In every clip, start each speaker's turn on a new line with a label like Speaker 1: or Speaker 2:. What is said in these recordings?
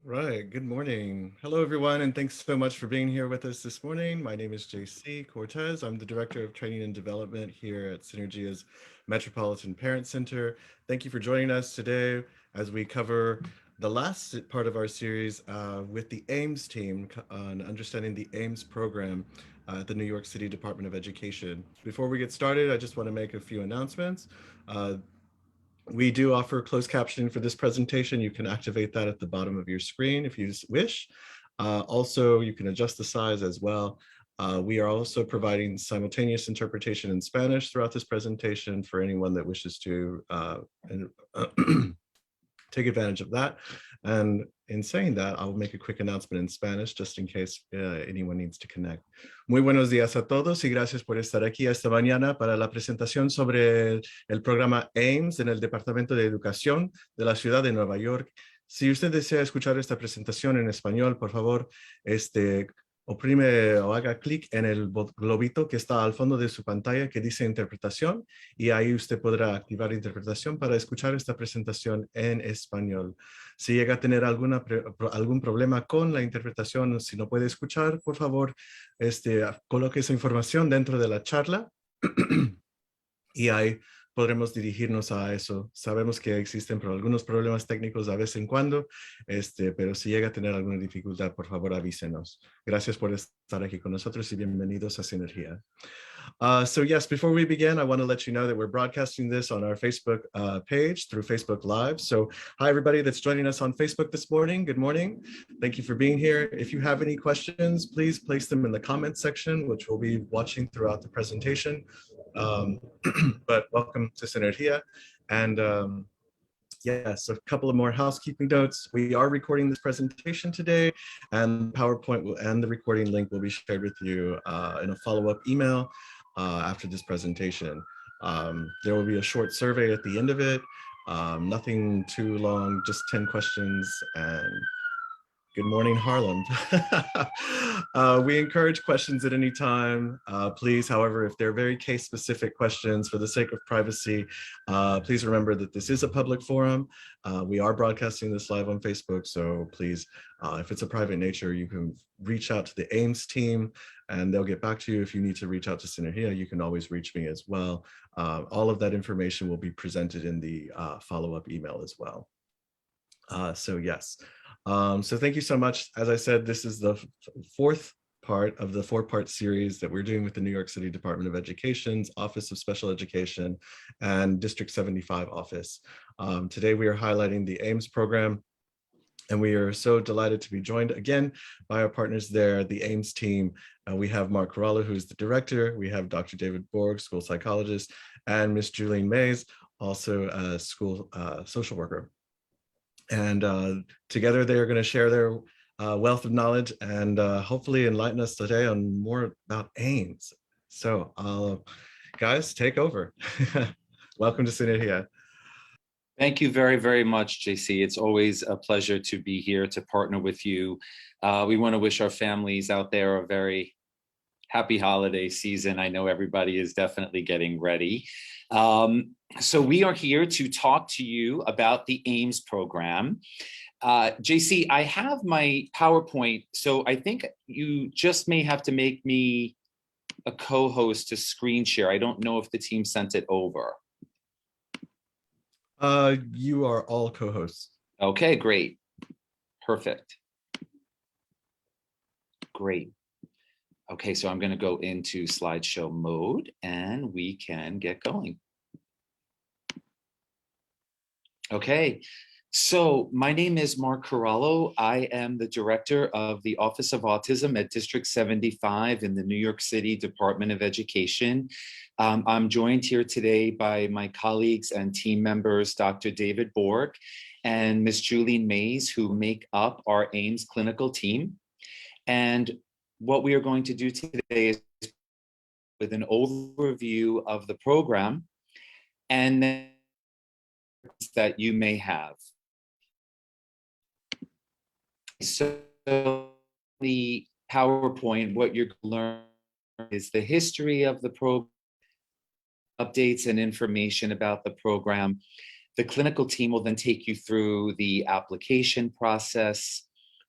Speaker 1: Right. Good morning. Hello, everyone, and thanks so much for being here with us this morning. My name is JC Cortez. I'm the Director of Training and Development here at Synergia's Metropolitan Parent Center. Thank you for joining us today as we cover the last part of our series with the Ames team on understanding the Ames program at the New York City Department of Education. Before we get started, I just want to make a few announcements. We do offer closed captioning for this presentation. You can activate that at the bottom of your screen if you wish. Also, you can adjust the size as well. We are also providing simultaneous interpretation in Spanish throughout this presentation for anyone that wishes to take advantage of that. And in saying that, I'll make a quick announcement in Spanish just in case anyone needs to connect. Muy buenos días a todos y gracias por estar aquí esta mañana para la presentación sobre el programa Ames en el Departamento de Educación de la Ciudad de Nueva York. Si usted desea escuchar esta presentación en español, por favor, oprime o haga clic en el globito que está al fondo de su pantalla que dice interpretación y ahí usted podrá activar interpretación para escuchar esta presentación en español. Si llega a tener algún problema con la interpretación, si no puede escuchar, por favor, coloque esa información dentro de la charla y ahí podremos dirigirnos a eso. Sabemos que existen algunos problemas técnicos a vez en cuando, pero si llega a tener alguna dificultad, por favor avísenos. Gracias por estar aquí con nosotros y bienvenidos a Sinergia. So yes, before we begin, I want to let you know that we're broadcasting this on our Facebook page through Facebook Live. So hi, everybody that's joining us on Facebook this morning. Good morning. Thank you for being here. If you have any questions, please place them in the comments section, which we'll be watching throughout the presentation. But welcome to Synergia. And yes, a couple of more housekeeping notes. We are recording this presentation today, and PowerPoint and the recording link will be shared with you in a follow-up email after this presentation. There will be a short survey at the end of it. Nothing too long, just 10 questions, and good morning, Harlem. We encourage questions at any time. Please, however, if they're very case-specific questions for the sake of privacy, please remember that this is a public forum. We are broadcasting this live on Facebook, so please, if it's a private nature, you can reach out to the Ames team and they'll get back to you. If you need to reach out to Synergia, you can always reach me as well. All of that information will be presented in the follow-up email as well. So yes. So thank you so much. As I said, this is the fourth part of the four-part series that we're doing with the New York City Department of Education's Office of Special Education and District 75 office. Today we are highlighting the Ames program, and we are so delighted to be joined again by our partners there, the Ames team. We have Mark Corallo, who's the director. We have Dr. David Borg, school psychologist, and Miss Julene Mays, also a school social worker. And together they are going to share their wealth of knowledge and hopefully enlighten us today on more about Ames. So guys, take over. Welcome to Synergia.
Speaker 2: Thank you very, very much, JC. It's always a pleasure to be here to partner with you. We want to wish our families out there a very happy holiday season. I know everybody is definitely getting ready. So we are here to talk to you about the Ames program. JC, I have my PowerPoint, so I think you just may have to make me a co-host to screen share. I don't know if the team sent it over.
Speaker 1: You are all co-hosts.
Speaker 2: Okay, great. Perfect. Great. Okay, so I'm going to go into slideshow mode and we can get going. Okay, so my name is Mark Corallo. I am the director of the Office of Autism at District 75 in the New York City Department of Education. I'm joined here today by my colleagues and team members, Dr. David Borg and Ms. Julene Mays, who make up our Ames clinical team. And what we are going to do today is with an overview of the program and then that you may have. So the PowerPoint, what you're going to learn is the history of the program, updates and information about the program. The clinical team will then take you through the application process,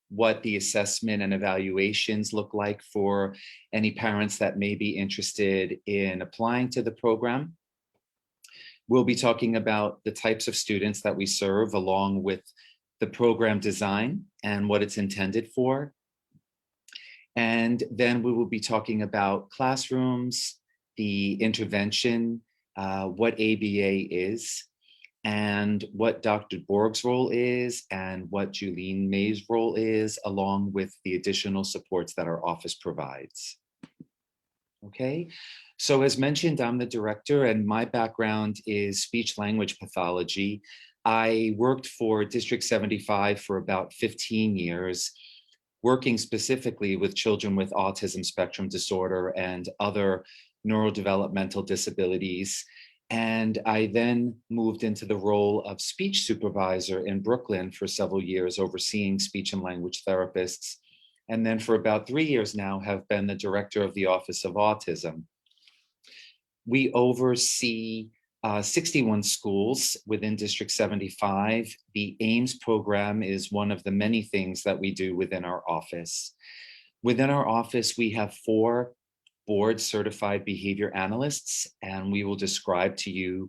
Speaker 2: what the assessment and evaluations look like for any parents that may be interested in applying to the program. We'll be talking about the types of students that we serve, along with the program design and what it's intended for. And then we will be talking about classrooms, the intervention, what ABA is, and what Dr. Borg's role is, and what Julene Mays' role is, along with the additional supports that our office provides. Okay, so as mentioned, I'm the director, and my background is speech-language pathology. I worked for District 75 for about 15 years, working specifically with children with autism spectrum disorder and other neurodevelopmental disabilities. And I then moved into the role of speech supervisor in Brooklyn for several years, overseeing speech and language therapists. And then for about 3 years now have been the director of the Office of Autism. We oversee 61 schools within District 75. The Ames program is one of the many things that we do within our office. Within our office, we have 4 board certified behavior analysts, and we will describe to you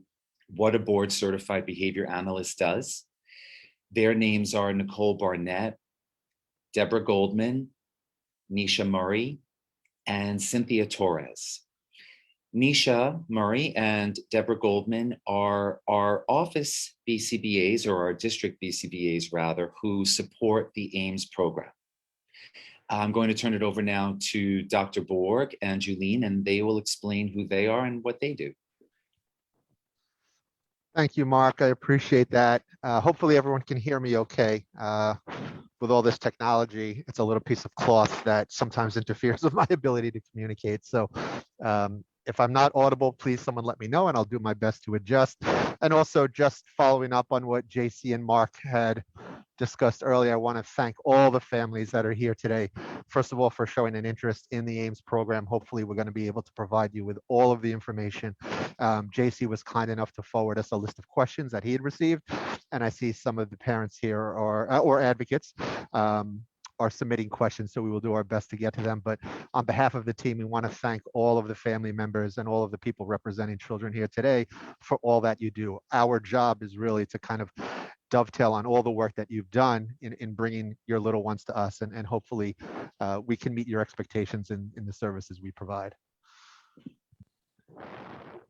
Speaker 2: what a board certified behavior analyst does. Their names are Nicole Barnett, Deborah Goldman, Nisha Murray, and Cynthia Torres. Nisha Murray and Deborah Goldman are our office BCBAs, or our district BCBAs rather, who support the Ames program. I'm going to turn it over now to Dr. Borg and Julene, and they will explain who they are and what they do.
Speaker 3: Thank you, Mark. I appreciate that. Hopefully everyone can hear me okay. With all this technology, it's a little piece of cloth that sometimes interferes with my ability to communicate. So if I'm not audible, please someone let me know and I'll do my best to adjust. And also just following up on what JC and Mark had discussed earlier, I want to thank all the families that are here today. First of all, for showing an interest in the Ames program. Hopefully we're going to be able to provide you with all of the information. JC was kind enough to forward us a list of questions that he had received. And I see some of the parents here or advocates are submitting questions, so we will do our best to get to them. But on behalf of the team, we want to thank all of the family members and all of the people representing children here today for all that you do. Our job is really to kind of dovetail on all the work that you've done in bringing your little ones to us, and hopefully we can meet your expectations in the services we provide.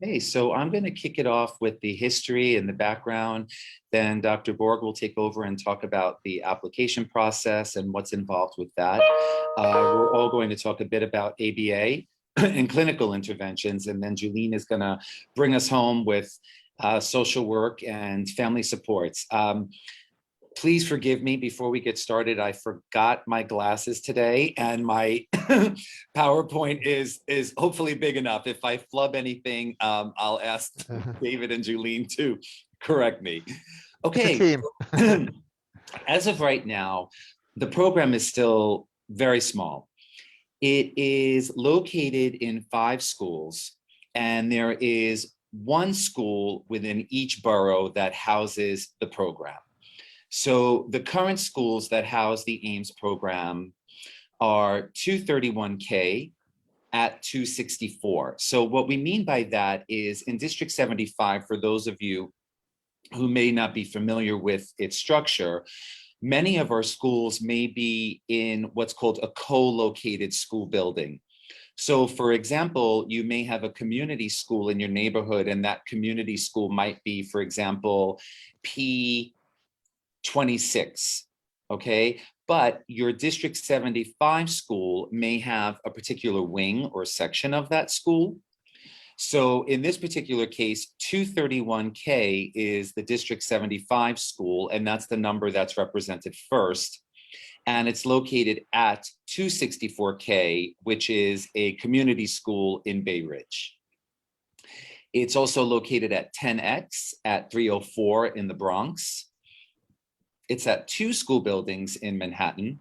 Speaker 2: Okay, so I'm going to kick it off with the history and the background. Then Dr. Borg will take over and talk about the application process and what's involved with that. We're all going to talk a bit about ABA and clinical interventions, and then Julene is going to bring us home with social work and family supports. Please forgive me, before we get started, I forgot my glasses today, and my PowerPoint is hopefully big enough. If I flub anything, I'll ask David and Julene to correct me. Okay, as of right now, the program is still very small. It is located in 5 schools, and there is 1 school within each borough that houses the program. So the current schools that house the Ames program are 231K at 264. So what we mean by that is in District 75, for those of you who may not be familiar with its structure, many of our schools may be in what's called a co-located school building. So for example, you may have a community school in your neighborhood, and that community school might be, for example, P26, okay? But your District 75 school may have a particular wing or section of that school. So in this particular case, 231K is the District 75 school, and that's the number that's represented first. And it's located at 264K, which is a community school in Bay Ridge. It's also located at 10X at 304 in the Bronx. It's at 2 school buildings in Manhattan,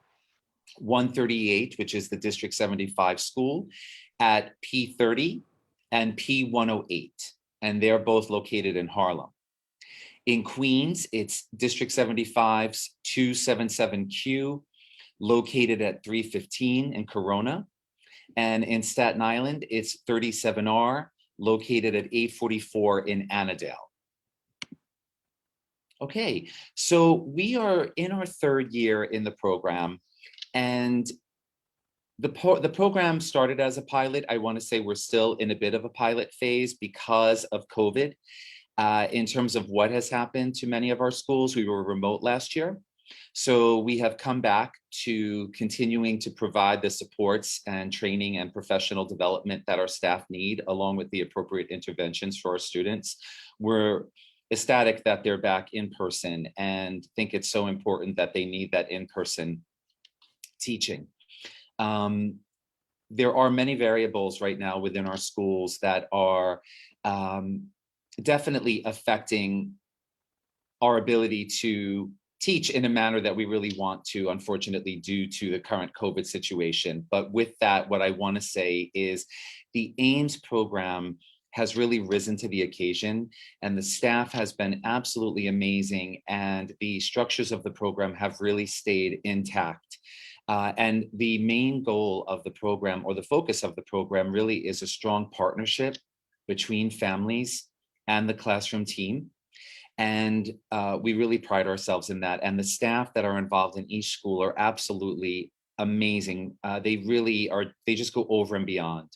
Speaker 2: 138, which is the District 75 school, at P30 and P108, and they're both located in Harlem. In Queens, it's District 75's 277Q, located at 315 in Corona. And in Staten Island, it's 37R, located at 844 in Annandale. Okay, so we are in our third year in the program, and the program started as a pilot. I want to say we're still in a bit of a pilot phase because of COVID. In terms of what has happened to many of our schools, we were remote last year. So we have come back to continuing to provide the supports and training and professional development that our staff need, along with the appropriate interventions for our students. We're ecstatic that they're back in person and think it's so important that they need that in-person teaching. There are many variables right now within our schools that are definitely affecting our ability to teach in a manner that we really want to, unfortunately, due to the current COVID situation. But with that, what I want to say is the Ames program has really risen to the occasion, and the staff has been absolutely amazing, and the structures of the program have really stayed intact. And the main goal of the program, or the focus of the program, really is a strong partnership between families and the classroom team. And we really pride ourselves in that. And the staff that are involved in each school are absolutely amazing. They really are, they just go over and beyond.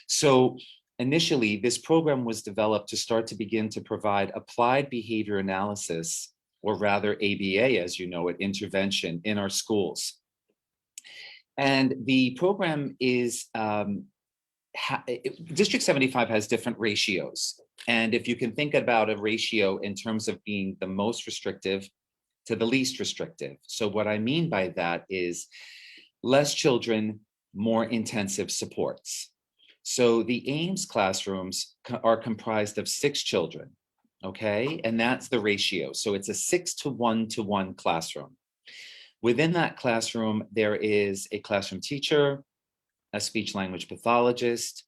Speaker 2: So initially, this program was developed to begin to provide applied behavior analysis, or rather ABA, as you know it, intervention in our schools. And the program is, District 75 has different ratios. And if you can think about a ratio in terms of being the most restrictive to the least restrictive. So what I mean by that is less children, more intensive supports. So the Ames classrooms are comprised of 6 children, okay? And that's the ratio. So it's a 6-to-1-to-1 classroom. Within that classroom, there is a classroom teacher, a speech language pathologist,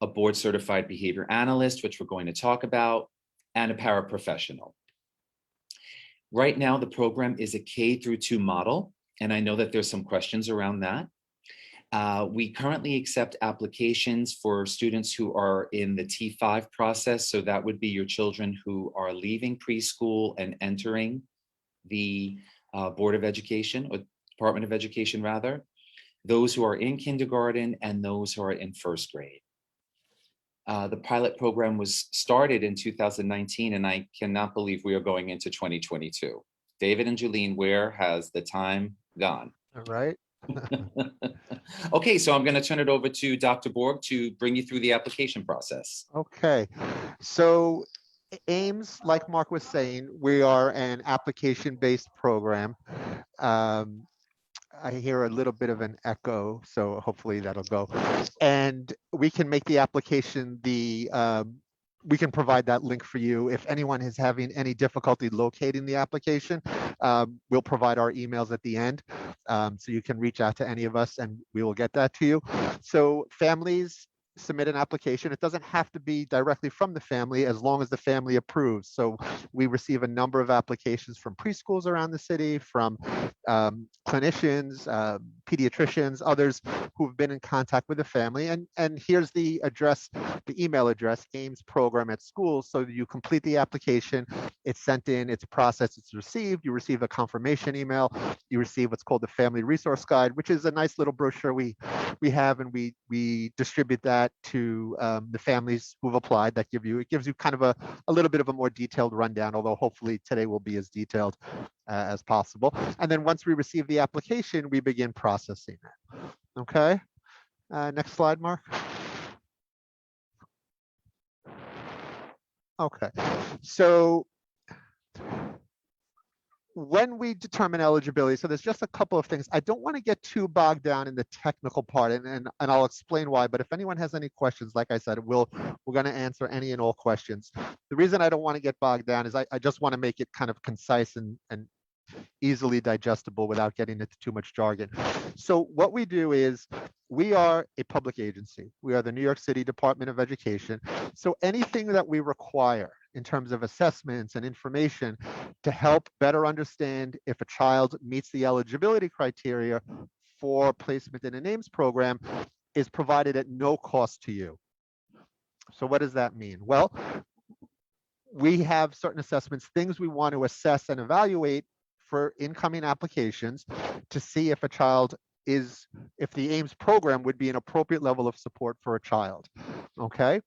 Speaker 2: a board certified behavior analyst, which we're going to talk about, and a paraprofessional. Right now, the program is a K-through-2 model, and I know that there's some questions around that. We currently accept applications for students who are in the T5 process. So that would be your children who are leaving preschool and entering the Board of Education, or Department of Education rather, those who are in kindergarten and those who are in first grade. The pilot program was started in 2019, and I cannot believe we are going into 2022. David and Julene, where has the time gone?
Speaker 3: All right.
Speaker 2: Okay, so I'm going to turn it over to Dr. Borg to bring you through the application process.
Speaker 3: Okay, so Ames, like Mark was saying, we are an application-based program. I hear a little bit of an echo, so hopefully that'll go. And we can make the application, we can provide that link for you. If anyone is having any difficulty locating the application, we'll provide our emails at the end. So you can reach out to any of us and we will get that to you. So families submit an application. It doesn't have to be directly from the family as long as the family approves. So we receive a number of applications from preschools around the city, from clinicians, pediatricians, others who've been in contact with the family. And here's the address, the email address, Ames Program at school. So you complete the application, it's sent in, it's processed, it's received. You receive a confirmation email. You receive what's called the Family Resource Guide, which is a nice little brochure we have, and we distribute that to the families who've applied. It gives you kind of a little bit of a more detailed rundown, although hopefully today will be as detailed as possible. And then once we receive the application, we begin processing it. Okay, next slide, Mark. Okay, so when we determine eligibility, so there's just a couple of things. I don't want to get too bogged down in the technical part, and I'll explain why, but if anyone has any questions, like I said, we're going to answer any and all questions. The reason I don't want to get bogged down is I just want to make it kind of concise and easily digestible without getting into too much jargon. So what we do is we are a public agency. We are the New York City Department of Education. So anything that we require in terms of assessments and information to help better understand if a child meets the eligibility criteria for placement in an Ames program is provided at no cost to you. So what does that mean? Well, we have certain assessments, things we want to assess and evaluate for incoming applications to see if a child is, if the Ames program would be an appropriate level of support for a child, okay?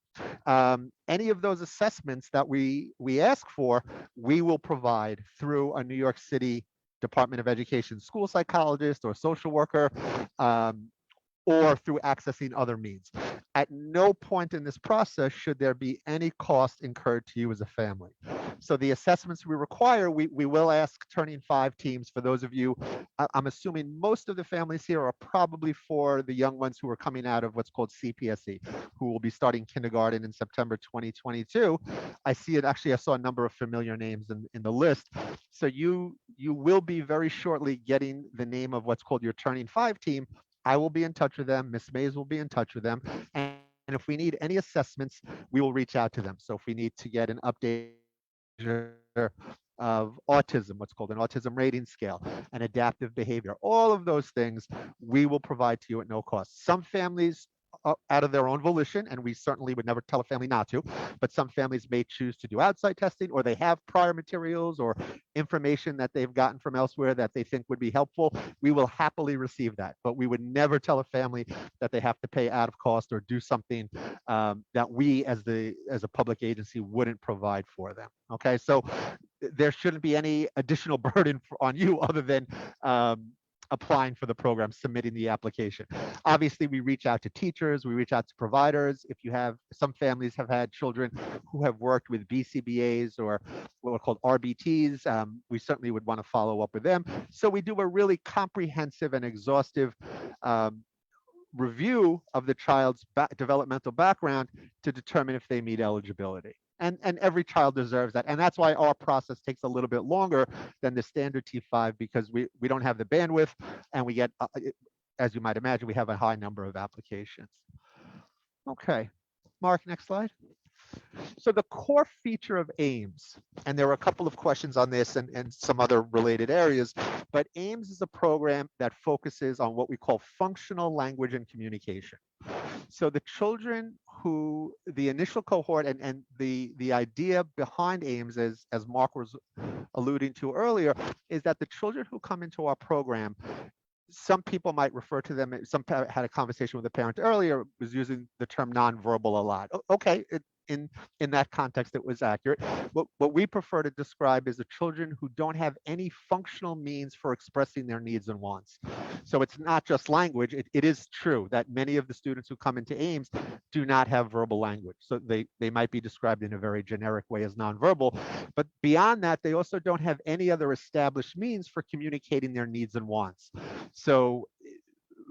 Speaker 3: Any of those assessments that we ask for, we will provide through a New York City Department of Education school psychologist or social worker, or through accessing other means. At no point in this process should there be any cost incurred to you as a family. So the assessments we require, we will ask turning 5 teams. For those of you, I'm assuming most of the families here are probably for the young ones who are coming out of what's called CPSE, who will be starting kindergarten in September 2022. I see it, actually, I saw a number of familiar names in the list. So you will be very shortly getting the name of what's called your turning 5 team. I will be in touch with them. Ms. Mays will be in touch with them. And if we need any assessments, we will reach out to them. So if we need to get an update of autism, what's called an autism rating scale, and adaptive behavior, all of those things we will provide to you at no cost. Some families out of their own volition, and we certainly would never tell a family not to, but some families may choose to do outside testing, or they have prior materials or information that they've gotten from elsewhere that they think would be helpful. We will happily receive that, but we would never tell a family that they have to pay out of cost or do something that we as a public agency wouldn't provide for them. Okay, so there shouldn't be any additional burden on you other than applying for the program, submitting the application. Obviously, we reach out to teachers, we reach out to providers. If you have, some families have had children who have worked with BCBAs or what are called RBTs, we certainly would want to follow up with them. So we do a really comprehensive and exhaustive review of the child's developmental background to determine if they meet eligibility. And every child deserves that. And that's why our process takes a little bit longer than the standard T5, because we don't have the bandwidth, and we get, as you might imagine, we have a high number of applications. Okay, Mark, next slide. So the core feature of Ames, and there were a couple of questions on this and some other related areas, but Ames is a program that focuses on what we call functional language and communication. So the children who, the initial cohort, and the idea behind Ames, as Mark was alluding to earlier, is that the children who come into our program, some people might refer to them, some had a conversation with a parent earlier, was using the term nonverbal a lot. Okay, in that context, it was accurate. What we prefer to describe is the children who don't have any functional means for expressing their needs and wants. So it's not just language. It is true that many of the students who come into Ames do not have verbal language. So they might be described in a very generic way as nonverbal. But beyond that, they also don't have any other established means for communicating their needs and wants. So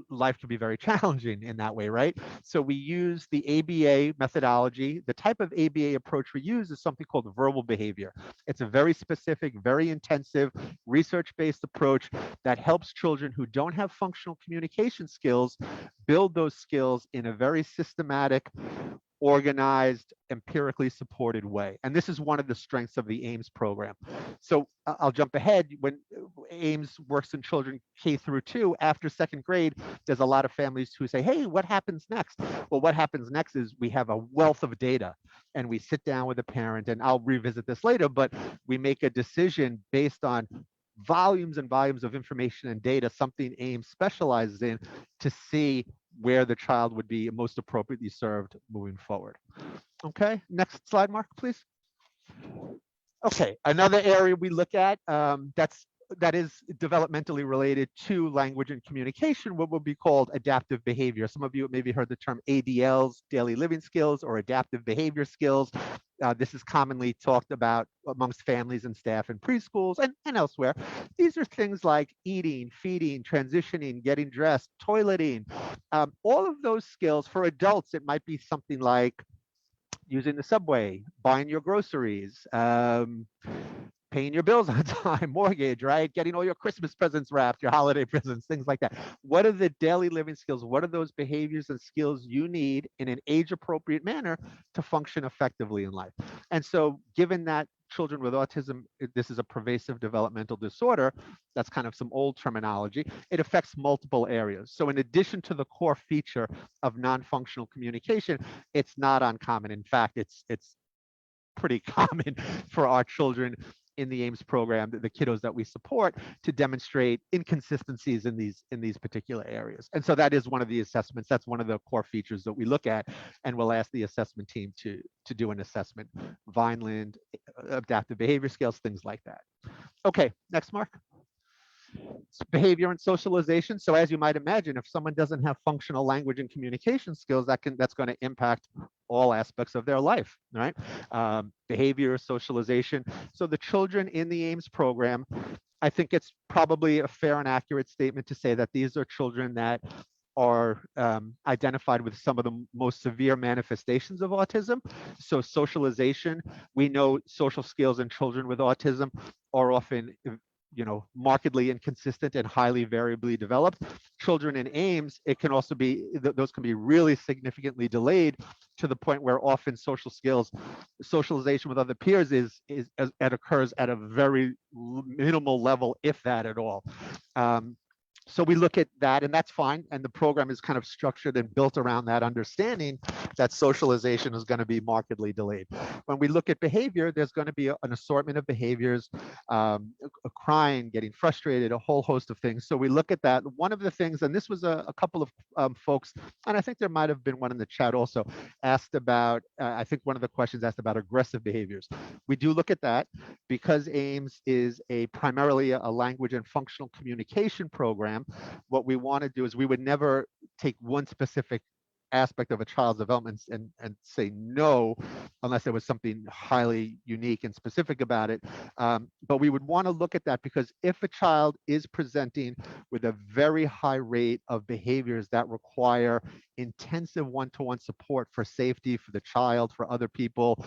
Speaker 3: life can be very challenging in that way, right? So we use the ABA methodology. The type of ABA approach we use is something called verbal behavior. It's a very specific, very intensive, research-based approach that helps children who don't have functional communication skills build those skills in a very systematic, organized, empirically supported way. And this is one of the strengths of the Ames program. So I'll jump ahead. When Ames works in children K through 2, after 2nd grade, there's a lot of families who say, hey, what happens next? Well, what happens next is we have a wealth of data, and we sit down with a parent, and I'll revisit this later, but we make a decision based on volumes and volumes of information and data, something Ames specializes in, to see where the child would be most appropriately served moving forward. Okay, next slide, Mark, please. Okay, another area we look at that is developmentally related to language and communication, what would be called adaptive behavior. Some of you maybe heard the term ADLs, daily living skills, or adaptive behavior skills. This is commonly talked about amongst families and staff in preschools and elsewhere. These are things like eating, feeding, transitioning, getting dressed, toileting. All of those skills. For adults, it might be something like using the subway, buying your groceries, paying your bills on time, mortgage, right? Getting all your Christmas presents wrapped, your holiday presents, things like that. What are the daily living skills? What are those behaviors and skills you need in an age-appropriate manner to function effectively in life? And so given that children with autism, this is a pervasive developmental disorder, that's kind of some old terminology, it affects multiple areas. So in addition to the core feature of non-functional communication, it's not uncommon. In fact, it's pretty common for our children in the Ames program, the kiddos that we support, to demonstrate inconsistencies in these particular areas. And so that is one of the assessments. That's one of the core features that we look at, and we'll ask the assessment team to do an assessment. Vineland, adaptive behavior scales, things like that. Okay, next, Mark. Behavior and socialization. So as you might imagine, if someone doesn't have functional language and communication skills, that's going to impact all aspects of their life, right? Behavior, socialization. So the children in the Ames program, I think it's probably a fair and accurate statement to say that these are children that are identified with some of the most severe manifestations of autism. So socialization, we know social skills in children with autism are often markedly inconsistent and highly variably developed. Children in Ames, it can also be, those can be really significantly delayed to the point where often social skills, socialization with other peers it occurs at a very minimal level, if that at all. So we look at that, and that's fine. And the program is kind of structured and built around that understanding that socialization is going to be markedly delayed. When we look at behavior, there's going to be an assortment of behaviors, crying, getting frustrated, a whole host of things. So we look at that. One of the things, and this was a couple of folks, and I think there might have been one in the chat also, asked about, I think one of the questions asked about aggressive behaviors. We do look at that because Ames is primarily a language and functional communication program. What we want to do is we would never take one specific aspect of a child's development and say no, unless there was something highly unique and specific about it. But we would want to look at that because if a child is presenting with a very high rate of behaviors that require intensive one-to-one support for safety, for the child, for other people,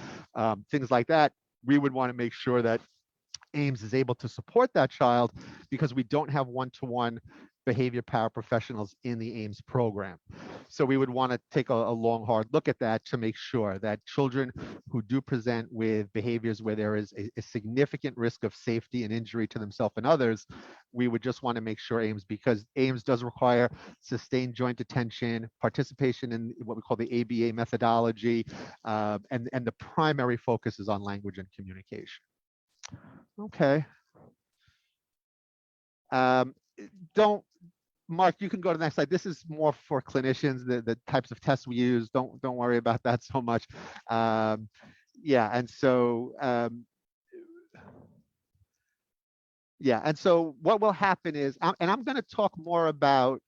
Speaker 3: things like that, we would want to make sure that Ames is able to support that child because we don't have one-to-one behavior paraprofessionals in the Ames program. So we would want to take a long, hard look at that to make sure that children who do present with behaviors where there is a significant risk of safety and injury to themselves and others, we would just want to make sure because Ames does require sustained joint attention, participation in what we call the ABA methodology, and the primary focus is on language and communication. Okay. Mark, you can go to the next slide. This is more for clinicians, the types of tests we use. Don't worry about that so much. Yeah, and so what will happen is, and I'm going to talk more about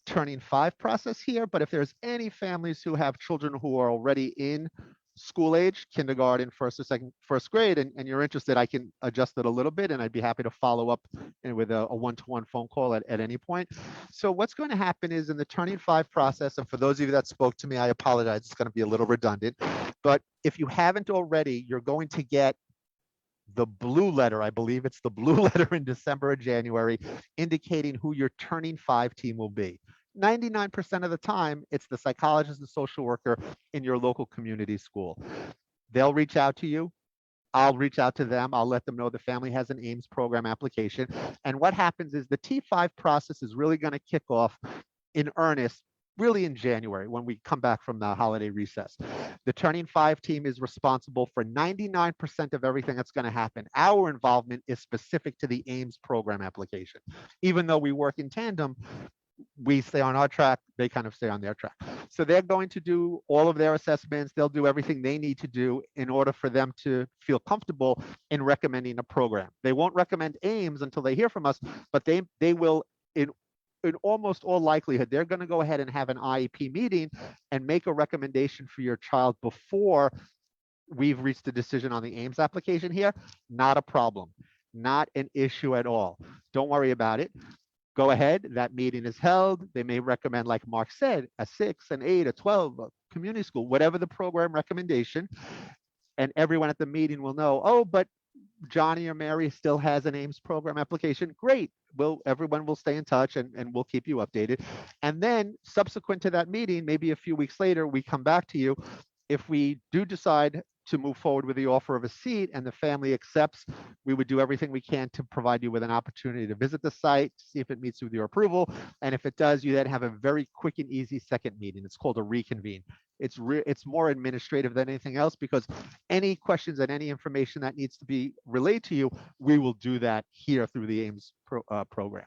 Speaker 3: turning 5 process here, but if there's any families who have children who are already in school age, kindergarten, first grade, and you're interested, I can adjust it a little bit, and I'd be happy to follow up with a one-to-one phone call at any point. So what's going to happen is in the turning 5 process, and for those of you that spoke to me, I apologize, it's going to be a little redundant, but if you haven't already, you're going to get the blue letter, I believe it's the blue letter in December or January, indicating who your turning 5 team will be. 99% of the time, it's the psychologist and social worker in your local community school. They'll reach out to you. I'll reach out to them. I'll let them know the family has an Ames program application. And what happens is the T5 process is really going to kick off in earnest really in January when we come back from the holiday recess. The Turning 5 team is responsible for 99% of everything that's going to happen. Our involvement is specific to the Ames program application. Even though we work in tandem, we stay on our track, they kind of stay on their track. So they're going to do all of their assessments. They'll do everything they need to do in order for them to feel comfortable in recommending a program. They won't recommend Ames until they hear from us, but they will, in almost all likelihood, they're going to go ahead and have an IEP meeting and make a recommendation for your child before we've reached a decision on the Ames application here. Not a problem, not an issue at all. Don't worry about it. Go ahead, that meeting is held. They may recommend, like Mark said, a 6, an 8, a 12, a community school, whatever the program recommendation. And everyone at the meeting will know, oh, but Johnny or Mary still has an Ames program application, great. Everyone will stay in touch and we'll keep you updated. And then subsequent to that meeting, maybe a few weeks later, we come back to you. If we do decide to move forward with the offer of a seat and the family accepts, we would do everything we can to provide you with an opportunity to visit the site, see if it meets with your approval. And if it does, you then have a very quick and easy second meeting. It's called a reconvene. It's more administrative than anything else, because any questions and any information that needs to be relayed to you, we will do that here through the Ames program.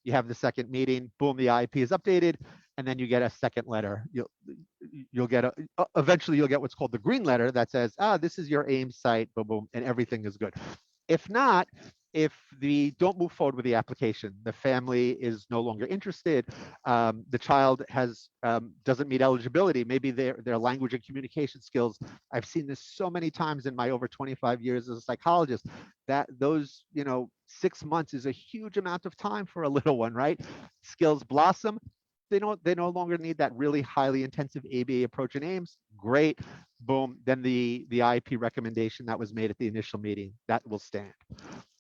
Speaker 3: You have the second meeting, boom, the IEP is updated, and then you get a second letter. You'll get eventually you'll get what's called the green letter that says, this is your Ames site, boom, boom, and everything is good. If not, if we don't move forward with the application, the family is no longer interested, the child doesn't meet eligibility, maybe their language and communication skills. I've seen this so many times in my over 25 years as a psychologist, that those 6 months is a huge amount of time for a little one, right? Skills blossom. They no longer need that really highly intensive ABA approach in Ames. Great, boom. Then the IEP recommendation that was made at the initial meeting, that will stand.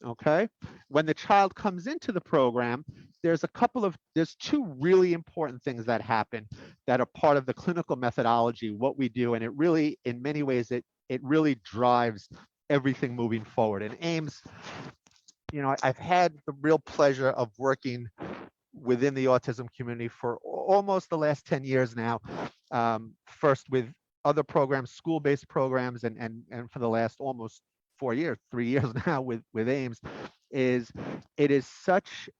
Speaker 3: Okay. When the child comes into the program, there's two really important things that happen that are part of the clinical methodology, what we do, and it really, in many ways, it really drives everything moving forward. And Ames, I've had the real pleasure of working within the autism community for almost the last 10 years now. First with other programs, school-based programs, and for the last almost 3 years now with Ames, there is such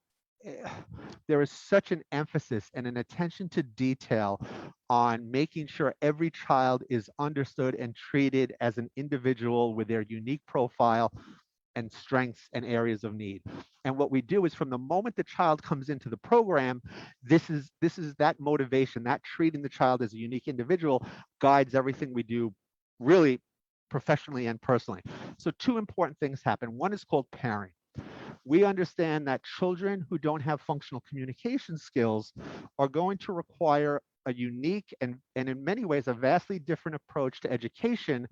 Speaker 3: an emphasis and an attention to detail on making sure every child is understood and treated as an individual with their unique profile and strengths and areas of need. And what we do is, from the moment the child comes into the program, this is that motivation, that treating the child as a unique individual guides everything we do, really professionally and personally. So two important things happen. One is called pairing. We understand that children who don't have functional communication skills are going to require a unique and in many ways a vastly different approach to education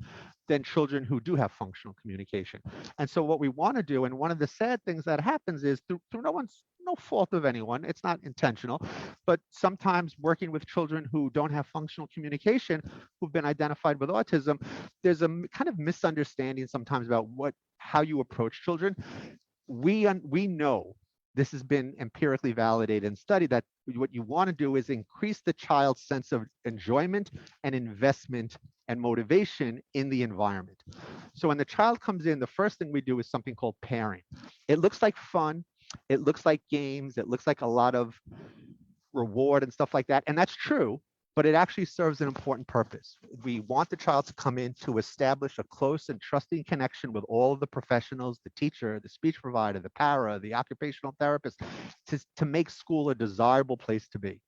Speaker 3: than children who do have functional communication. And so what we want to do, and one of the sad things that happens is, through no fault of anyone, it's not intentional, but sometimes working with children who don't have functional communication, who've been identified with autism, there's a kind of misunderstanding sometimes about how you approach children. We know, this has been empirically validated and studied, that what you want to do is increase the child's sense of enjoyment and investment and motivation in the environment. So when the child comes in, the first thing we do is something called pairing. It looks like fun, it looks like games, it looks like a lot of reward and stuff like that, and that's true, but it actually serves an important purpose. We want the child to come in to establish a close and trusting connection with all of the professionals, the teacher, the speech provider, the para, the occupational therapist, to make school a desirable place to be.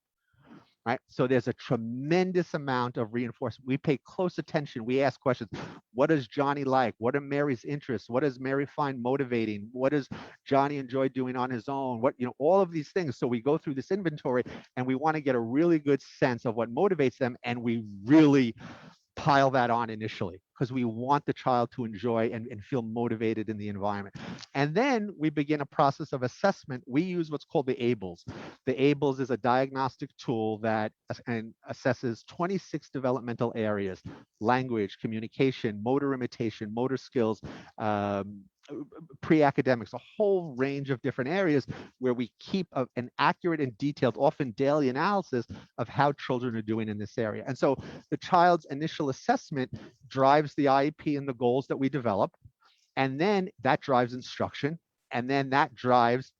Speaker 3: Right? So there's a tremendous amount of reinforcement. We pay close attention. We ask questions. What does Johnny like? What are Mary's interests? What does Mary find motivating? What does Johnny enjoy doing on his own? All of these things. So we go through this inventory and we want to get a really good sense of what motivates them. And we really pile that on initially, because we want the child to enjoy and feel motivated in the environment. And then we begin a process of assessment. We use what's called the ABLES. The ABLES is a diagnostic tool that assesses 26 developmental areas: language, communication, motor imitation, motor skills, pre-academics, a whole range of different areas where we keep an accurate and detailed, often daily analysis of how children are doing in this area. And so the child's initial assessment drives the IEP and the goals that we develop, and then that drives instruction, and then that drives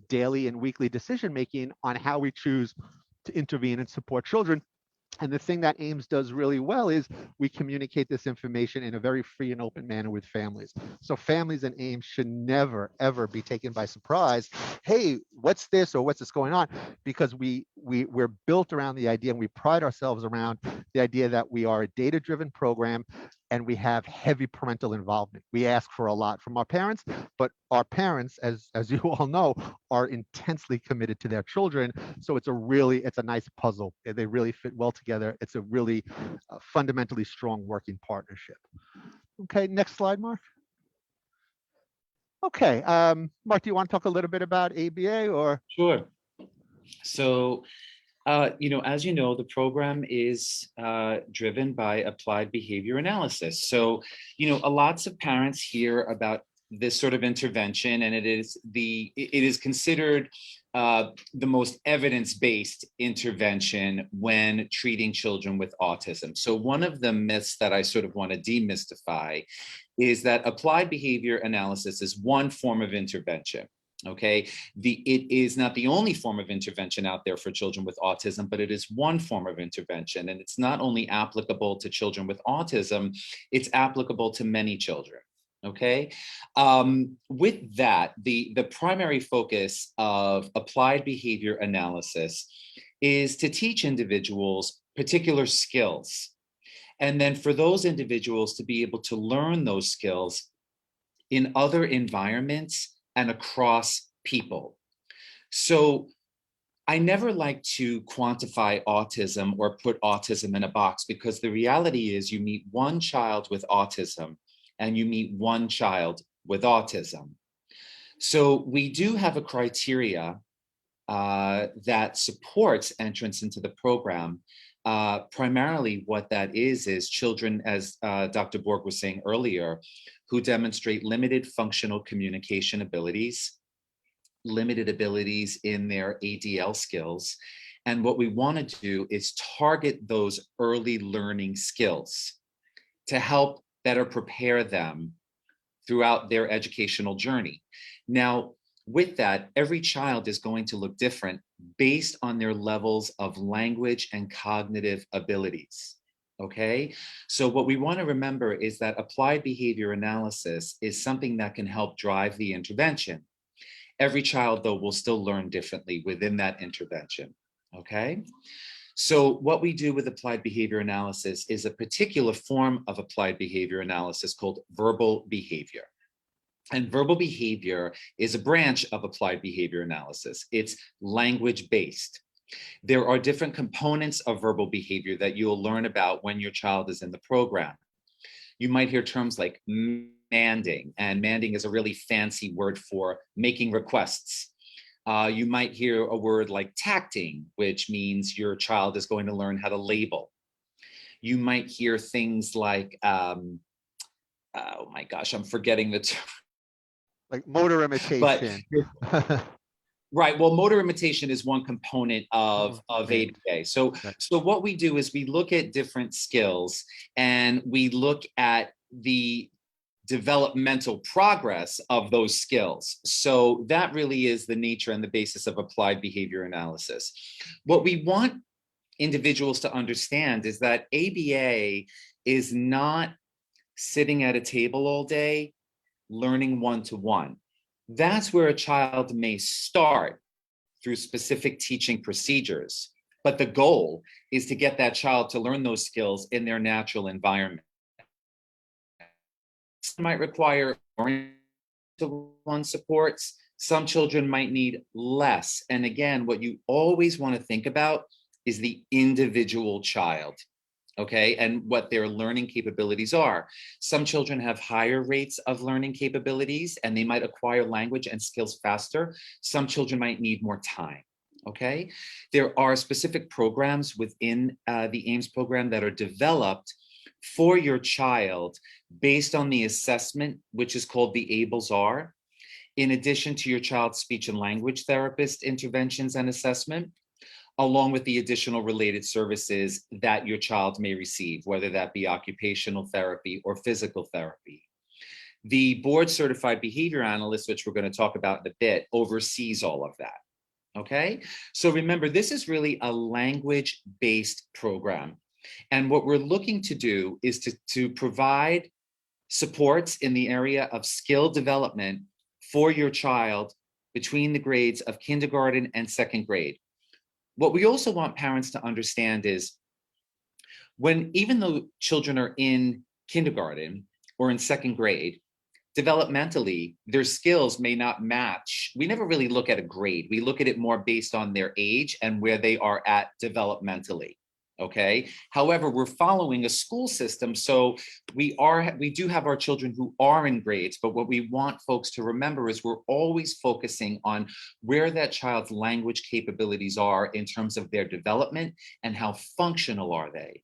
Speaker 3: daily and weekly decision-making on how we choose to intervene and support children. And the thing that Ames does really well is we communicate this information in a very free and open manner with families. So families in Ames should never, ever be taken by surprise. Hey, what's this, or what's this going on? Because we're built around the idea, and we pride ourselves around the idea that we are a data-driven program, and we have heavy parental involvement. We ask for a lot from our parents, but our parents, as you all know, are intensely committed to their children. So it's a nice puzzle. They really fit well together. It's a really fundamentally strong working partnership. Okay, next slide, Mark. Okay, Mark, do you want to talk a little bit about ABA or?
Speaker 2: Sure. So, as you know, the program is driven by applied behavior analysis. So, lots of parents hear about this sort of intervention, and it is considered the most evidence-based intervention when treating children with autism. So one of the myths that I sort of want to demystify is that applied behavior analysis is one form of intervention. Okay, it is not the only form of intervention out there for children with autism, but it is one form of intervention. And it's not only applicable to children with autism, it's applicable to many children. Okay, with that, the primary focus of applied behavior analysis is to teach individuals particular skills. And then for those individuals to be able to learn those skills in other environments and across people. So I never like to quantify autism or put autism in a box, because the reality is you meet one child with autism and you meet one child with autism. So we do have a criteria that supports entrance into the program. Primarily what that is children, as Dr. Borg was saying earlier, who demonstrate limited functional communication abilities, limited abilities in their ADL skills. And what we want to do is target those early learning skills to help better prepare them throughout their educational journey. Now, with that, every child is going to look different based on their levels of language and cognitive abilities. Okay, so what we want to remember is that applied behavior analysis is something that can help drive the intervention. Every child, though, will still learn differently within that intervention. Okay, so what we do with applied behavior analysis is a particular form of applied behavior analysis called verbal behavior. And verbal behavior is a branch of applied behavior analysis. It's language-based. There are different components of verbal behavior that you'll learn about when your child is in the program. You might hear terms like manding, and manding is a really fancy word for making requests. You might hear a word like tacting, which means your child is going to learn how to label. You might hear things like, oh my gosh, I'm forgetting the term.
Speaker 3: Like motor imitation.
Speaker 2: Right. Well, motor imitation is one component of ABA. So what we do is we look at different skills and we look at the developmental progress of those skills. So that really is the nature and the basis of applied behavior analysis. What we want individuals to understand is that ABA is not sitting at a table all day learning one-to-one. That's where a child may start through specific teaching procedures, but the goal is to get that child to learn those skills in their natural environment. Some might require one-to-one supports. Some children might need less. And again, what you always want to think about is the individual child. Okay, and what their learning capabilities are. Some children have higher rates of learning capabilities and they might acquire language and skills faster. Some children might need more time. Okay, there are specific programs within the Ames program that are developed for your child based on the assessment, which is called the ABLES-R, in addition to your child's speech and language therapist interventions and assessment, along with the additional related services that your child may receive, whether that be occupational therapy or physical therapy. The board certified behavior analyst, which we're going to talk about in a bit, oversees all of that. Okay, so remember, this is really a language-based program. And what we're looking to do is to provide supports in the area of skill development for your child between the grades of kindergarten and second grade. What we also want parents to understand is even though children are in kindergarten or in second grade, developmentally, their skills may not match. We never really look at a grade. We look at it more based on their age and where they are at developmentally. Okay. However, we're following a school system. So we do have our children who are in grades, but what we want folks to remember is we're always focusing on where that child's language capabilities are in terms of their development and how functional are they.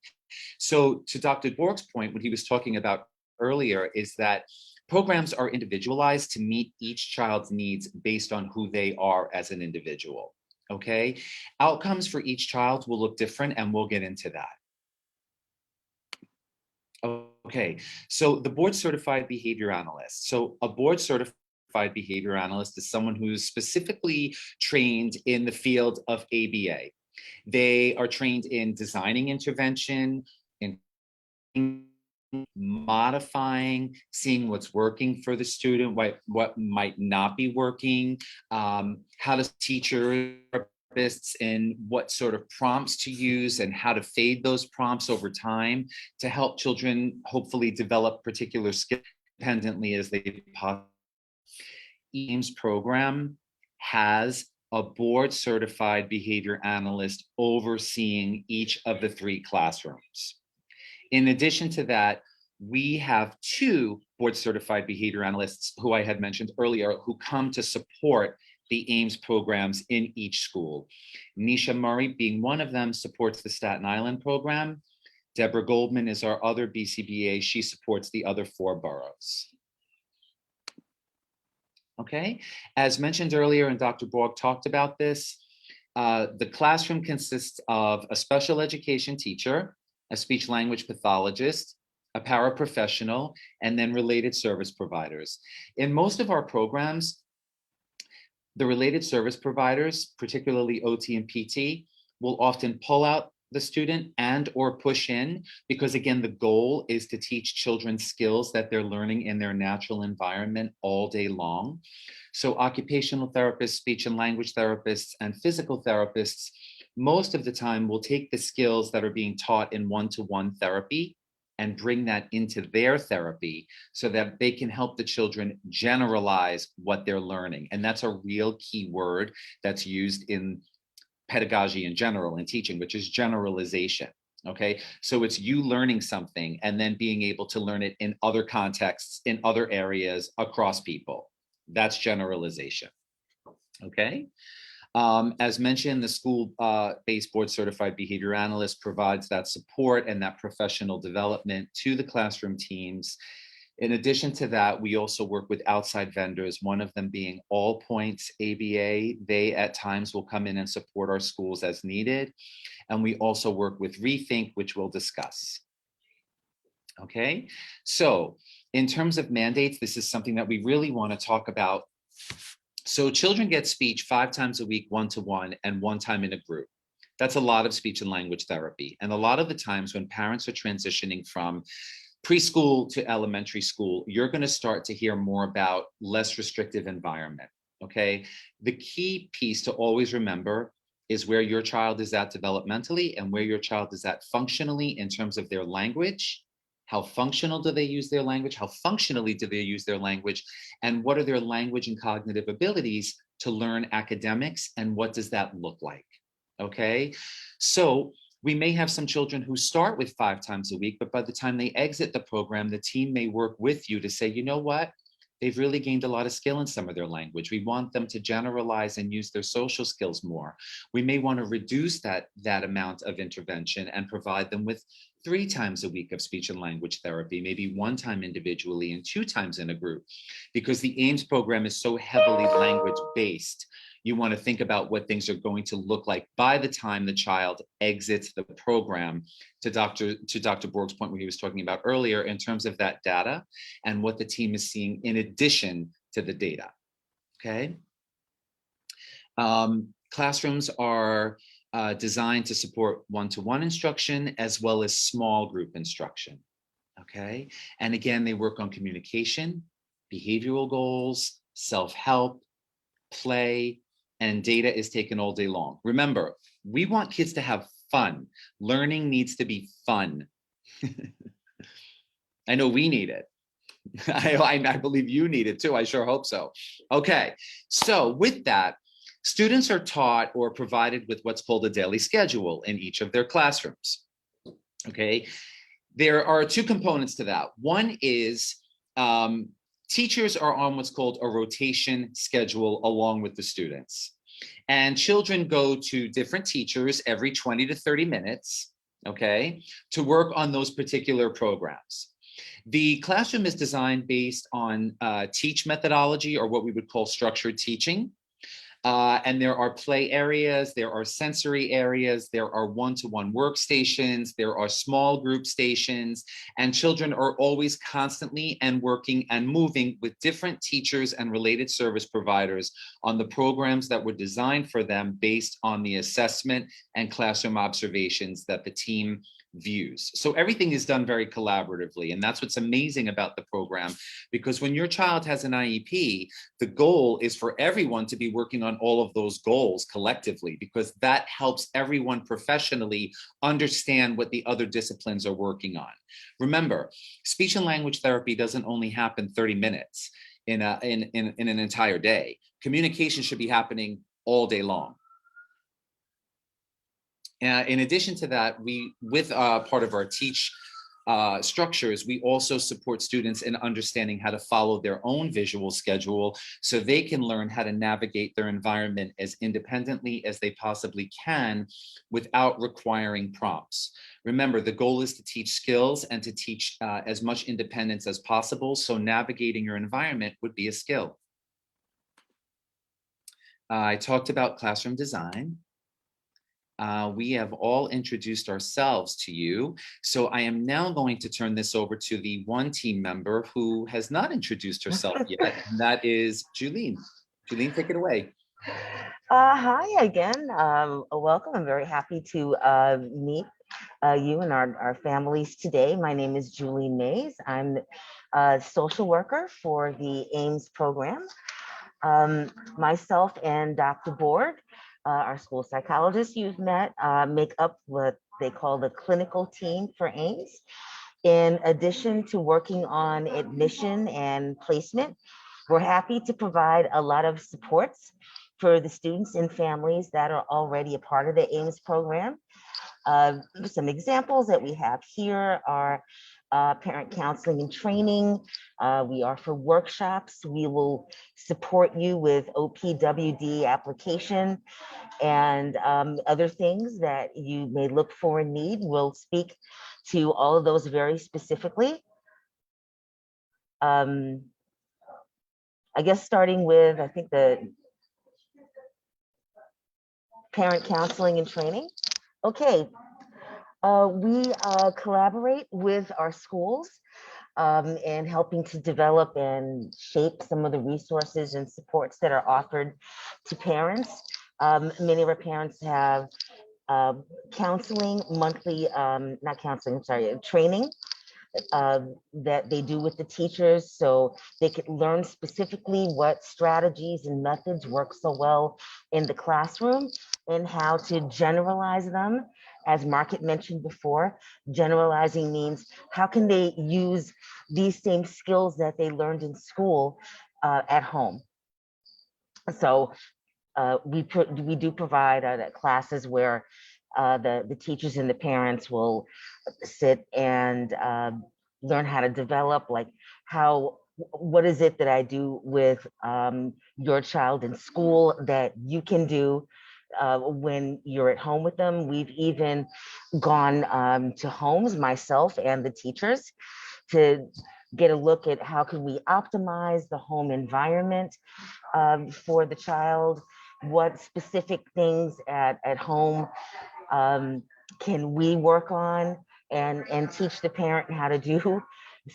Speaker 2: So to Dr. Borg's point, what he was talking about earlier is that programs are individualized to meet each child's needs based on who they are as an individual. Okay, outcomes for each child will look different, and we'll get into that. Okay, so the board certified behavior analyst. So a board certified behavior analyst is someone who's specifically trained in the field of ABA. They are trained in designing intervention, in modifying, seeing what's working for the student, what might not be working, how to teach therapists and what sort of prompts to use and how to fade those prompts over time to help children hopefully develop particular skills independently as they possibly. Ames program has a board certified behavior analyst overseeing each of the 3 classrooms. In addition to that, we have 2 board certified behavior analysts who I had mentioned earlier who come to support the Ames programs in each school. Nisha Murray, being one of them, supports the Staten Island program. Deborah Goldman is our other BCBA. She supports the other 4 boroughs. Okay, as mentioned earlier, and Dr. Borg talked about this, the classroom consists of a special education teacher, a speech language pathologist, a paraprofessional, and then related service providers. In most of our programs, the related service providers, particularly OT and PT, will often pull out the student and or push in, because again, the goal is to teach children skills that they're learning in their natural environment all day long. So occupational therapists, speech and language therapists, and physical therapists, most of the time will take the skills that are being taught in one-to-one therapy and bring that into their therapy so that they can help the children generalize what they're learning. And that's a real key word that's used in pedagogy in general and teaching, which is generalization. Okay, so it's you learning something and then being able to learn it in other contexts, in other areas, across people. That's generalization. Okay. As mentioned, the school-based board certified behavior analyst provides that support and that professional development to the classroom teams. In addition to that, we also work with outside vendors, one of them being All Points ABA. They at times will come in and support our schools as needed. And we also work with Rethink, which we'll discuss. Okay, so in terms of mandates, this is something that we really want to talk about. So children get speech 5 times a week, one-to-one, and 1 time in a group. That's a lot of speech and language therapy. And a lot of the times when parents are transitioning from preschool to elementary school, you're going to start to hear more about less restrictive environment. Okay, the key piece to always remember is where your child is at developmentally and where your child is at functionally in terms of their language. How functional do they use their language? How functionally do they use their language? And what are their language and cognitive abilities to learn academics? And what does that look like? Okay, so we may have some children who start with 5 times a week, but by the time they exit the program, the team may work with you to say, you know what? They've really gained a lot of skill in some of their language. We want them to generalize and use their social skills more. We may want to reduce that amount of intervention and provide them with 3 times a week of speech and language therapy, maybe 1 time individually and 2 times in a group, because the Ames program is so heavily language-based. You want to think about what things are going to look like by the time the child exits the program, to Dr. Borg's point where he was talking about earlier, in terms of that data and what the team is seeing in addition to the data. Okay. Classrooms are designed to support one-to-one instruction as well as small group instruction. Okay. And again, they work on communication, behavioral goals, self-help, play, and data is taken all day long. Remember, we want kids to have fun. Learning needs to be fun. I know we need it. I believe you need it too. I sure hope so. Okay, so with that, Students are taught or provided with what's called a daily schedule in each of their classrooms. Okay, there are two components to that. One is teachers are on what's called a rotation schedule along with the students. And children go to different teachers every 20 to 30 minutes, okay, to work on those particular programs. The classroom is designed based on teach methodology, or what we would call structured teaching. And there are play areas, there are sensory areas, there are one-to-one workstations, there are small group stations, and children are always constantly and working and moving with different teachers and related service providers on the programs that were designed for them based on the assessment and classroom observations that the team views. So everything is done very collaboratively, and that's what's amazing about the program, because when your child has an IEP, the goal is for everyone to be working on all of those goals collectively, because that helps everyone professionally understand what the other disciplines are working on. Remember, speech and language therapy doesn't only happen 30 minutes in an entire day. Communication should be happening all day long. In addition to that, with part of our teach structures, we also support students in understanding how to follow their own visual schedule so they can learn how to navigate their environment as independently as they possibly can without requiring prompts. Remember, the goal is to teach skills and to teach as much independence as possible, so navigating your environment would be a skill. I talked about classroom design. We have all introduced ourselves to you. So I am now going to turn this over to the one team member who has not introduced herself yet, and that is Julene. Julene, take it away.
Speaker 4: Hi again. Welcome. I'm very happy to meet you and our families today. My name is Julene Mays. I'm a social worker for the Ames Program. Myself and Dr. Borg, our school psychologist you've met, make up what they call the clinical team for Ames. In addition to working on admission and placement, we're happy to provide a lot of supports for the students and families that are already a part of the Ames program. Some examples that we have here are parent counseling and training. We offer workshops. We will support you with OPWD application and other things that you may look for and need. We'll speak to all of those very specifically. I guess starting with, I think, the parent counseling and training. Okay, we collaborate with our schools in helping to develop and shape some of the resources and supports that are offered to parents. Many of our parents have counseling, monthly, not counseling, I'm sorry, training that they do with the teachers, so they could learn specifically what strategies and methods work so well in the classroom and how to generalize them. As Mark had mentioned before, generalizing means how can they use these same skills that they learned in school at home. So we do provide classes where the teachers and the parents will sit and learn how to develop, like what is it that I do with your child in school that you can do when you're at home with them. We've even gone to homes, myself and the teachers, to get a look at how can we optimize the home environment for the child, what specific things at home can we work on and teach the parent how to do.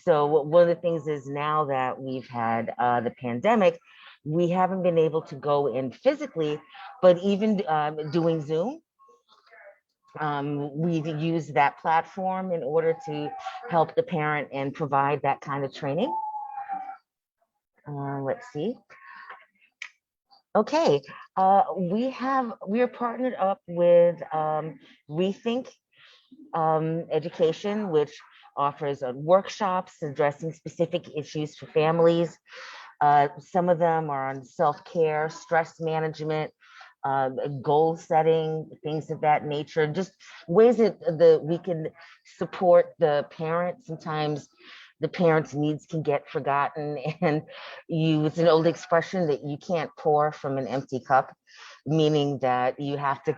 Speaker 4: So one of the things is, now that we've had the pandemic, we haven't been able to go in physically, but even doing Zoom, we've used that platform in order to help the parent and provide that kind of training. Let's see. Okay, we are partnered up with Rethink Education, which offers workshops addressing specific issues for families. Some of them are on self-care, stress management, goal setting, things of that nature, just ways that we can support the parent. Sometimes the parent's needs can get forgotten, and it's an old expression that you can't pour from an empty cup, meaning that you have to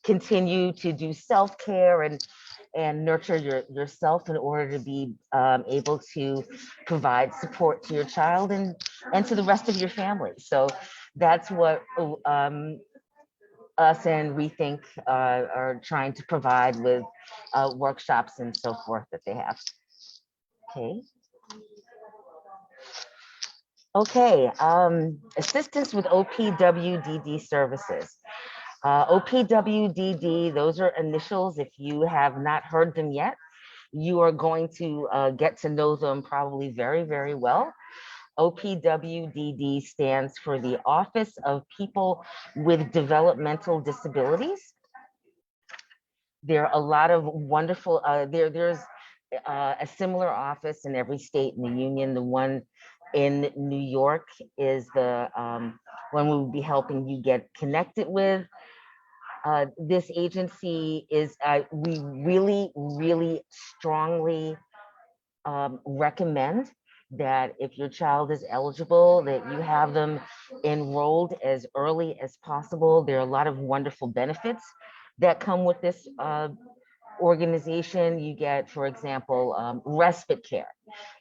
Speaker 4: continue to do self-care and nurture yourself in order to be able to provide support to your child and to the rest of your family. So that's what us and Rethink are trying to provide with workshops and so forth that they have. Okay. Okay, assistance with OPWDD services. OPWDD, those are initials. If you have not heard them yet, you are going to get to know them probably very, very well. OPWDD stands for the Office of People with Developmental Disabilities. There are a lot of wonderful, there's a similar office in every state in the union. The one in New York is the one we will be helping you get connected with. This agency is, we really, really strongly recommend that if your child is eligible, that you have them enrolled as early as possible. There are a lot of wonderful benefits that come with this organization. You get, for example, respite care.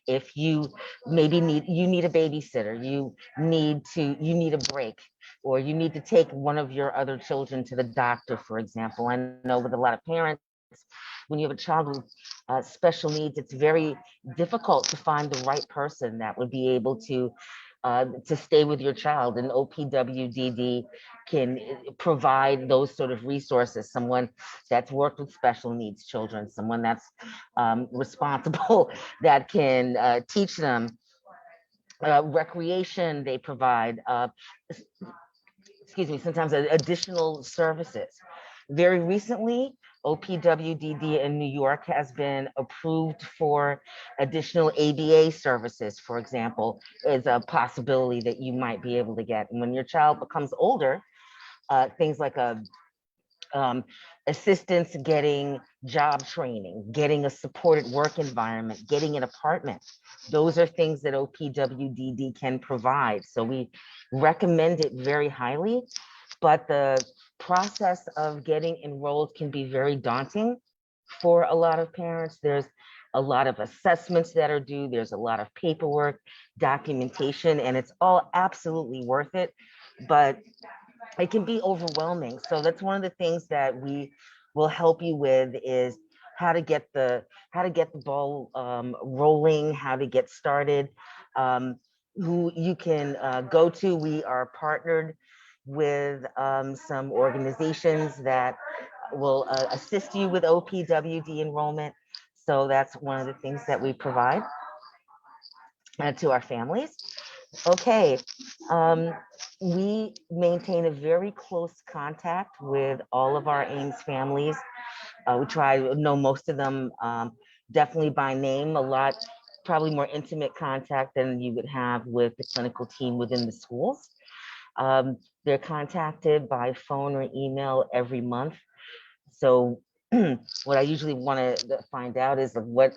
Speaker 4: If you maybe need a babysitter, you need a break, or you need to take one of your other children to the doctor, for example. I know with a lot of parents, when you have a child with special needs, it's very difficult to find the right person that would be able to stay with your child, and OPWDD can provide those sort of resources. Someone that's worked with special needs children, someone that's responsible, that can teach them recreation. They provide, excuse me, sometimes additional services. Very recently, OPWDD in New York has been approved for additional ABA services, for example, is a possibility that you might be able to get. And when your child becomes older, things like assistance getting job training, getting a supported work environment, getting an apartment, those are things that OPWDD can provide. So we recommend it very highly, but the process of getting enrolled can be very daunting for a lot of parents. There's a lot of assessments that are due. There's a lot of paperwork, documentation, and it's all absolutely worth it, but it can be overwhelming. So that's one of the things that we will help you with, is how to get the ball rolling, how to get started, who you can go to. We are partnered with some organizations that will assist you with OPWD enrollment. So that's one of the things that we provide to our families. Okay, we maintain a very close contact with all of our Ames families. We try to know most of them definitely by name, a lot, probably more intimate contact than you would have with the clinical team within the schools. They're contacted by phone or email every month. So what I usually want to find out is what,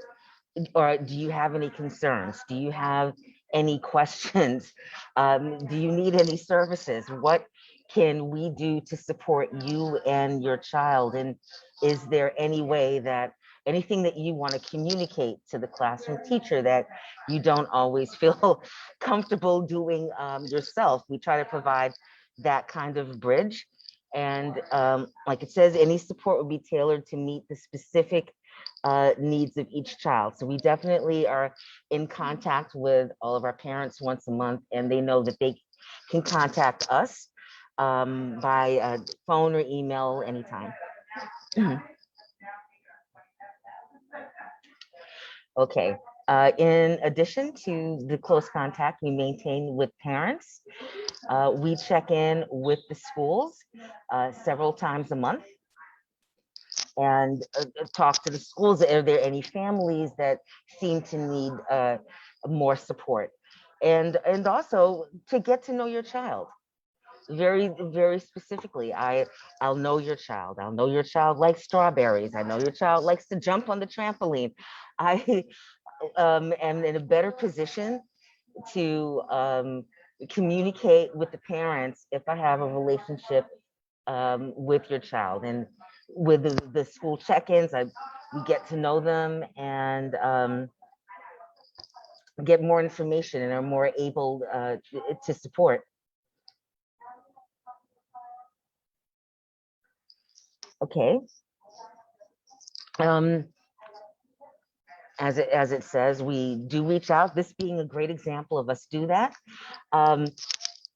Speaker 4: or do you have any concerns? Do you have any questions? Do you need any services? What can we do to support you and your child? And is there any way that anything that you want to communicate to the classroom teacher that you don't always feel comfortable doing yourself? We try to provide that kind of bridge. And like it says, any support will be tailored to meet the specific needs of each child. So we definitely are in contact with all of our parents once a month, and they know that they can contact us by phone or email anytime. Okay. In addition to the close contact we maintain with parents, we check in with the schools several times a month and talk to the schools. Are there any families that seem to need more support? And also to get to know your child. very specifically. I'll know your child. I'll know your child likes strawberries. I know your child likes to jump on the trampoline. I am in a better position to communicate with the parents if I have a relationship with your child. And with the school check-ins, we get to know them and get more information and are more able to support. Okay. As it says, we do reach out, this being a great example of us do that.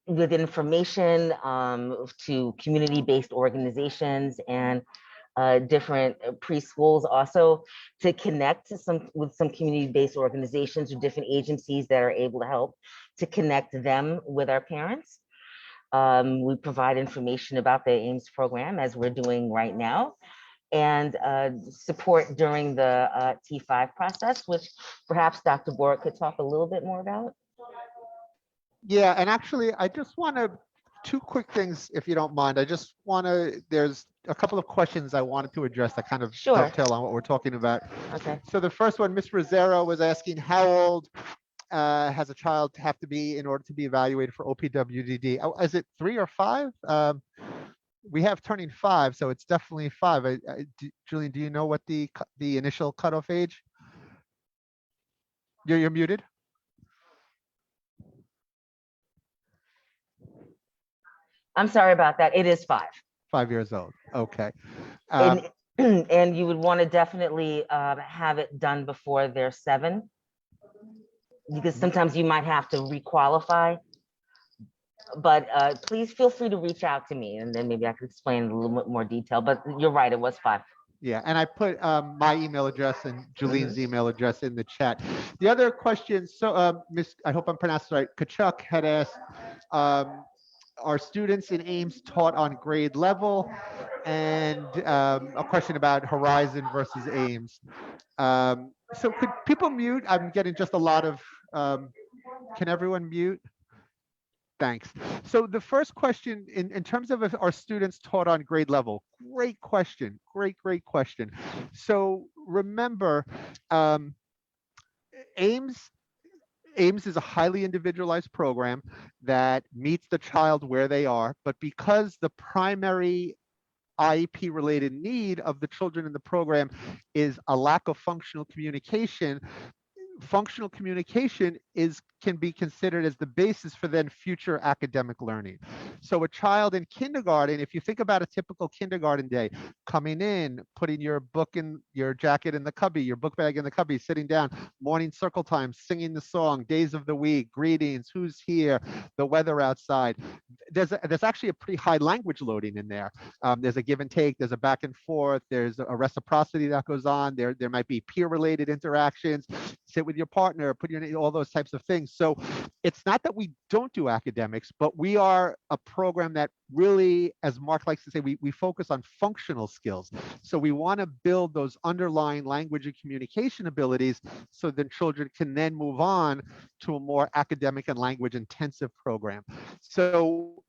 Speaker 4: With information to community-based organizations and different preschools, also to connect with some community-based organizations or different agencies that are able to help to connect them with our parents. We provide information about the Ames program, as we're doing right now, and support during the T5 process, which perhaps Dr. Borg could talk a little bit more about.
Speaker 3: Yeah, and actually, I just want to, two quick things, if you don't mind. I just want to, there's a couple of questions I wanted to address that kind of dovetail on what we're talking about.
Speaker 4: Okay.
Speaker 3: So the first one, Ms. Rosero was asking, how old has a child have to be in order to be evaluated for OPWDD? Oh, is it 3 or 5? We have turning 5, so it's definitely 5. Julene, do you know what the initial cutoff age? You're muted.
Speaker 4: I'm sorry about that. It is 5.
Speaker 3: 5 years old. Okay.
Speaker 4: And you would want to definitely have it done before they're 7, because sometimes you might have to requalify. But please feel free to reach out to me, and then maybe I could explain in a little bit more detail. But you're right, it was 5.
Speaker 3: Yeah, and I put my email address and Julene's email address in the chat. The other question, so Miss, I hope I'm pronouncing it right, Kachuk had asked, are students in Ames taught on grade level? And a question about Horizon versus Ames. So could people mute? I'm getting just a lot of, can everyone mute? Thanks. So the first question, in terms of our students taught on grade level, great question, great question. So remember, Ames is a highly individualized program that meets the child where they are, but because the primary IEP related need of the children in the program is a lack of functional communication can be considered as the basis for then future academic learning. So a child in kindergarten, if you think about a typical kindergarten day, coming in, putting your book in your jacket in the cubby, your book bag in the cubby, sitting down, morning circle time, singing the song, days of the week, greetings, who's here, the weather outside. There's actually a pretty high language loading in there. There's a give and take, there's a back and forth, there's a reciprocity that goes on, there might be peer related interactions, sit with your partner, put your name, all those types of things. So it's not that we don't do academics, but we are a program that really, as Mark likes to say, we focus on functional skills. So we want to build those underlying language and communication abilities so that children can then move on to a more academic and language intensive program. So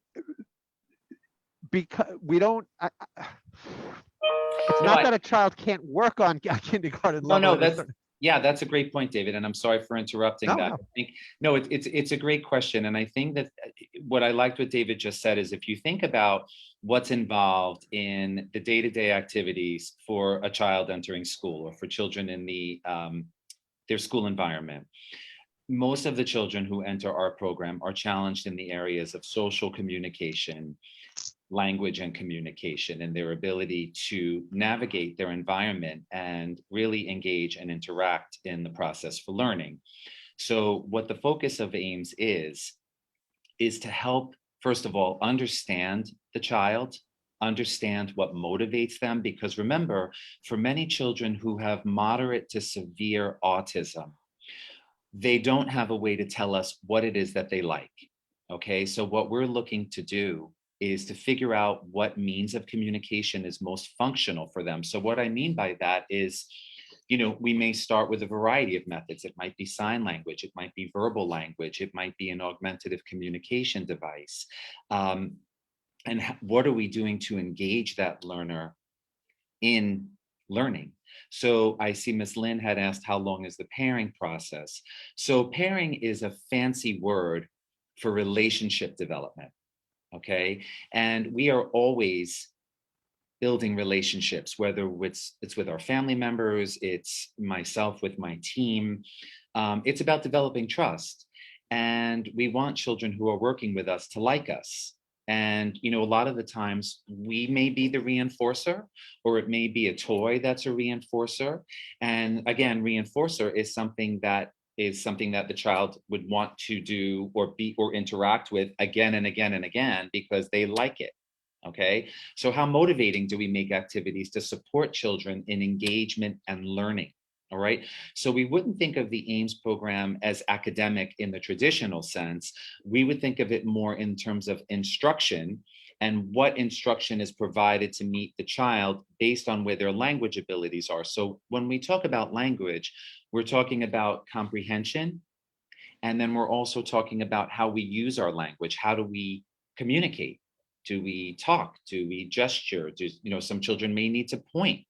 Speaker 3: because we don't, it's not that a child can't work on kindergarten level.
Speaker 2: That's a great point, David, and I'm sorry for interrupting that. No. It's a great question, and I think that what I liked what David just said is if you think about what's involved in the day-to-day activities for a child entering school or for children in their school environment, most of the children who enter our program are challenged in the areas of social communication, language and communication, and their ability to navigate their environment and really engage and interact in the process for learning. So what the focus of Ames is to help, first of all, understand the child, understand what motivates them, because remember, for many children who have moderate to severe autism, they don't have a way to tell us what it is that they like. Okay, so what we're looking to do is to figure out what means of communication is most functional for them. So what I mean by that is, we may start with a variety of methods. It might be sign language, it might be verbal language, it might be an augmentative communication device. and what are we doing to engage that learner in learning? So I see Ms. Lynn had asked, how long is the pairing process? So pairing is a fancy word for relationship development, okay? And we are always building relationships, whether it's with our family members, it's myself with my team. It's about developing trust. And we want children who are working with us to like us. And, you know, a lot of the times we may be the reinforcer, or it may be a toy that's a reinforcer. And again, reinforcer is something that the child would want to do or be or interact with again and again and again because they like it. Okay, so how motivating do we make activities to support children in engagement and learning? All right, so we wouldn't think of the Ames program as academic in the traditional sense. We would think of it more in terms of instruction and what instruction is provided to meet the child based on where their language abilities are. So when we talk about language, we're talking about comprehension, and then we're also talking about how we use our language. How do we communicate? Do we talk? Do we gesture? Some children may need to point.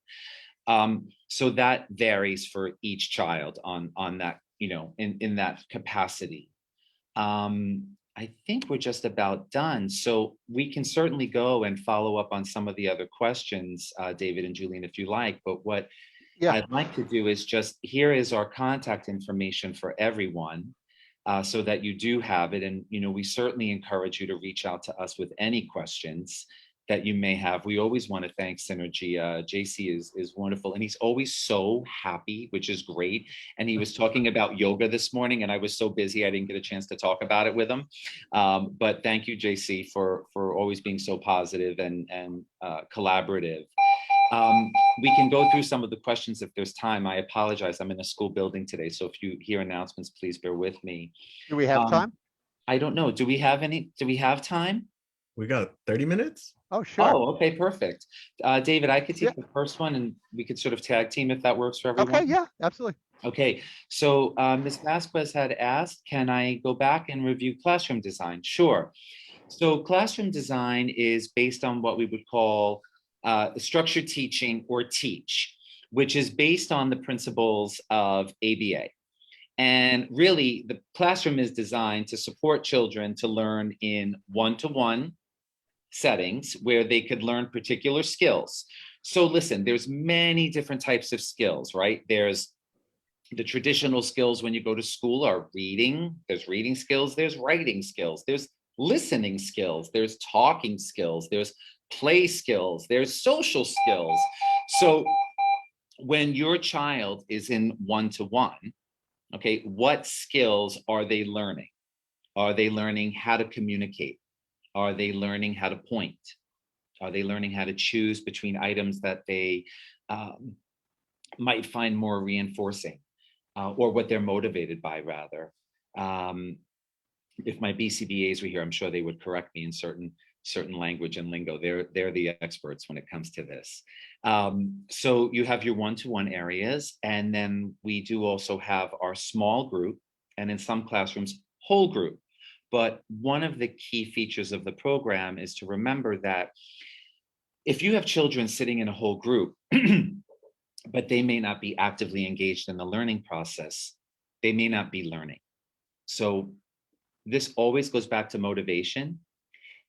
Speaker 2: So that varies for each child on that, in that capacity. I think we're just about done. So we can certainly go and follow up on some of the other questions, David and Julene, if you like. But what I'd like to do is here is our contact information for everyone. So that you do have it. And, we certainly encourage you to reach out to us with any questions that you may have. We always want to thank Synergy. JC is wonderful. And he's always so happy, which is great. And he was talking about yoga this morning, and I was so busy, I didn't get a chance to talk about it with him. But thank you, JC, for always being so positive and collaborative. We can go through some of the questions if there's time. I apologize. I'm in a school building today, so if you hear announcements, please bear with me.
Speaker 3: Do we have time?
Speaker 2: I don't know. Do we have time?
Speaker 1: We got 30 minutes?
Speaker 3: Oh, sure.
Speaker 2: Oh, okay, perfect. David, I could take the first one, and we could sort of tag team if that works for everyone.
Speaker 3: Okay, yeah, absolutely.
Speaker 2: Okay, so Ms. Vasquez had asked, can I go back and review classroom design? Sure. So classroom design is based on what we would call structured teaching, or TEACH, which is based on the principles of ABA. And really, the classroom is designed to support children to learn in one-to-one settings where they could learn particular skills. So listen, there's many different types of skills, right? There's the traditional skills when you go to school are reading, there's reading skills, there's writing skills, there's listening skills, there's talking skills, there's play skills, there's social skills. So when your child is in one-to-one, okay, what skills are they learning? Are they learning how to communicate? Are they learning how to point? Are they learning how to choose between items that they might find more reinforcing, or what they're motivated by, rather? If my BCBAs were here, I'm sure they would correct me in certain language and lingo. They're the experts when it comes to this. So you have your one-to-one areas, and then we do also have our small group, and in some classrooms, whole group. But one of the key features of the program is to remember that if you have children sitting in a whole group, but they may not be actively engaged in the learning process, they may not be learning. So this always goes back to motivation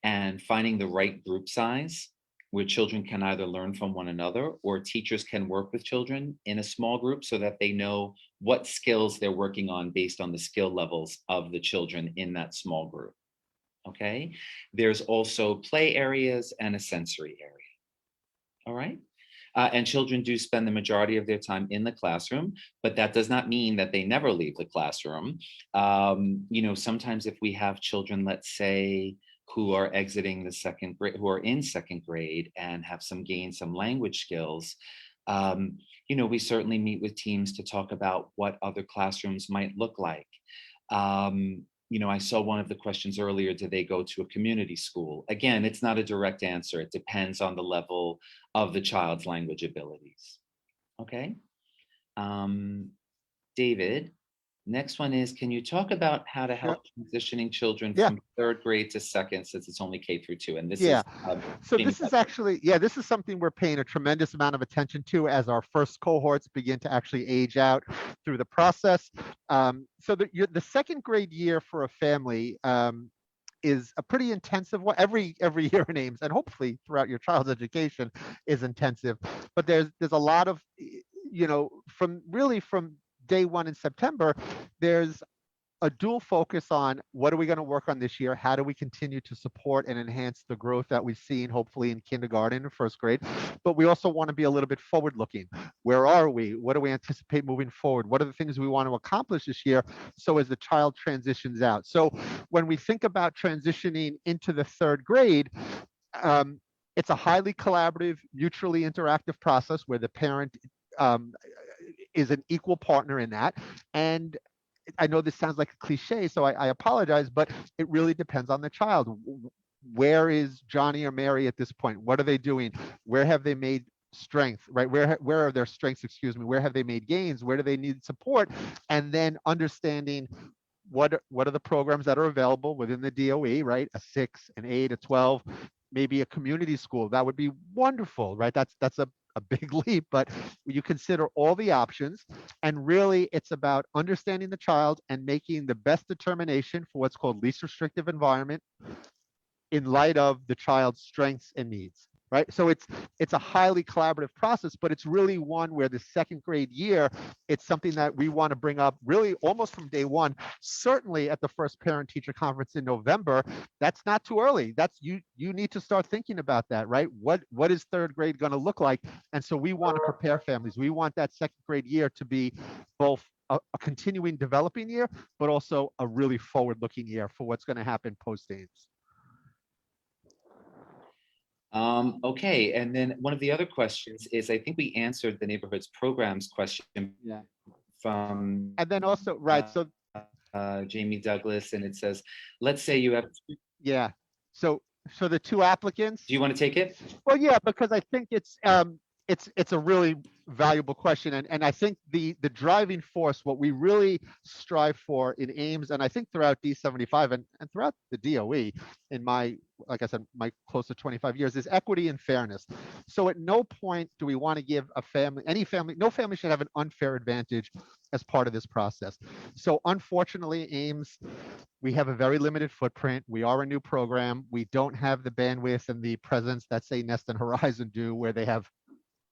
Speaker 2: and finding the right group size where children can either learn from one another, or teachers can work with children in a small group so that they know what skills they're working on based on the skill levels of the children in that small group. Okay, there's also play areas and a sensory area. All right. And children do spend the majority of their time in the classroom, but that does not mean that they never leave the classroom. Sometimes if we have children, let's say, who are exiting the second grade, who are in second grade and have gained some language skills, we certainly meet with teams to talk about what other classrooms might look like. I saw one of the questions earlier, do they go to a community school? Again, it's not a direct answer. It depends on the level of the child's language abilities. Okay. David, Next one is, can you talk about how to help transitioning children
Speaker 3: Yeah.
Speaker 2: from third grade to second, since it's only K through 2? And this
Speaker 3: Yeah.
Speaker 2: is
Speaker 3: So
Speaker 2: Jamie
Speaker 3: this is
Speaker 2: Douglas.
Speaker 3: actually, yeah, this is something we're paying a tremendous amount of attention to as our first cohorts begin to actually age out through the process. So the second grade year for a family is a pretty intensive one. Every year in Ames, and hopefully throughout your child's education, is intensive. But there's a lot of, you know, from day one in September, there's a dual focus on what are we going to work on this year? How do we continue to support and enhance the growth that we've seen, hopefully in kindergarten and first grade? But we also want to be a little bit forward looking. Where are we? What do we anticipate moving forward? What are the things we want to accomplish this year? So as the child transitions out. So when we think about transitioning into the third grade, it's a highly collaborative, mutually interactive process where the parent is an equal partner in that. And I know this sounds like a cliche, so I apologize, but it really depends on the child. Where is Johnny or Mary at this point? What are they doing? Where have they made strength, right? Where are their strengths, excuse me? Where have they made gains? Where do they need support? And then understanding what are the programs that are available within the DOE, right? A 6, an 8, a 12, maybe a community school. That would be wonderful, right? That's a big leap, but you consider all the options, and really it's about understanding the child and making the best determination for what's called least restrictive environment in light of the child's strengths and needs, right? So it's a highly collaborative process, but it's really one where the second grade year, it's something that we want to bring up really almost from day one, certainly at the first parent teacher conference in November. That's not too early. That's you need to start thinking about that, right? What is third grade going to look like? And so we want to prepare families. We want that second grade year to be both a continuing developing year, but also a really forward-looking year for what's going to happen post-Ames.
Speaker 2: Okay, and then one of the other questions is, I think we answered the neighborhoods programs question from
Speaker 3: And then also, right, so
Speaker 2: Jamie Douglas, and it says, let's say you have.
Speaker 3: yeah, so the two applicants.
Speaker 2: Do you want to take it?
Speaker 3: Well, yeah, because I think it's a really valuable question, and I think the driving force, what we really strive for in Ames, and I think throughout D75 and throughout the DOE, in my, like I said, my close to 25 years, is equity and fairness. So at no point do we want to give a family, no family should have an unfair advantage as part of this process. So unfortunately, Ames, we have a very limited footprint. We are a new program. We don't have the bandwidth and the presence that, say, Nest and Horizon do, where they have,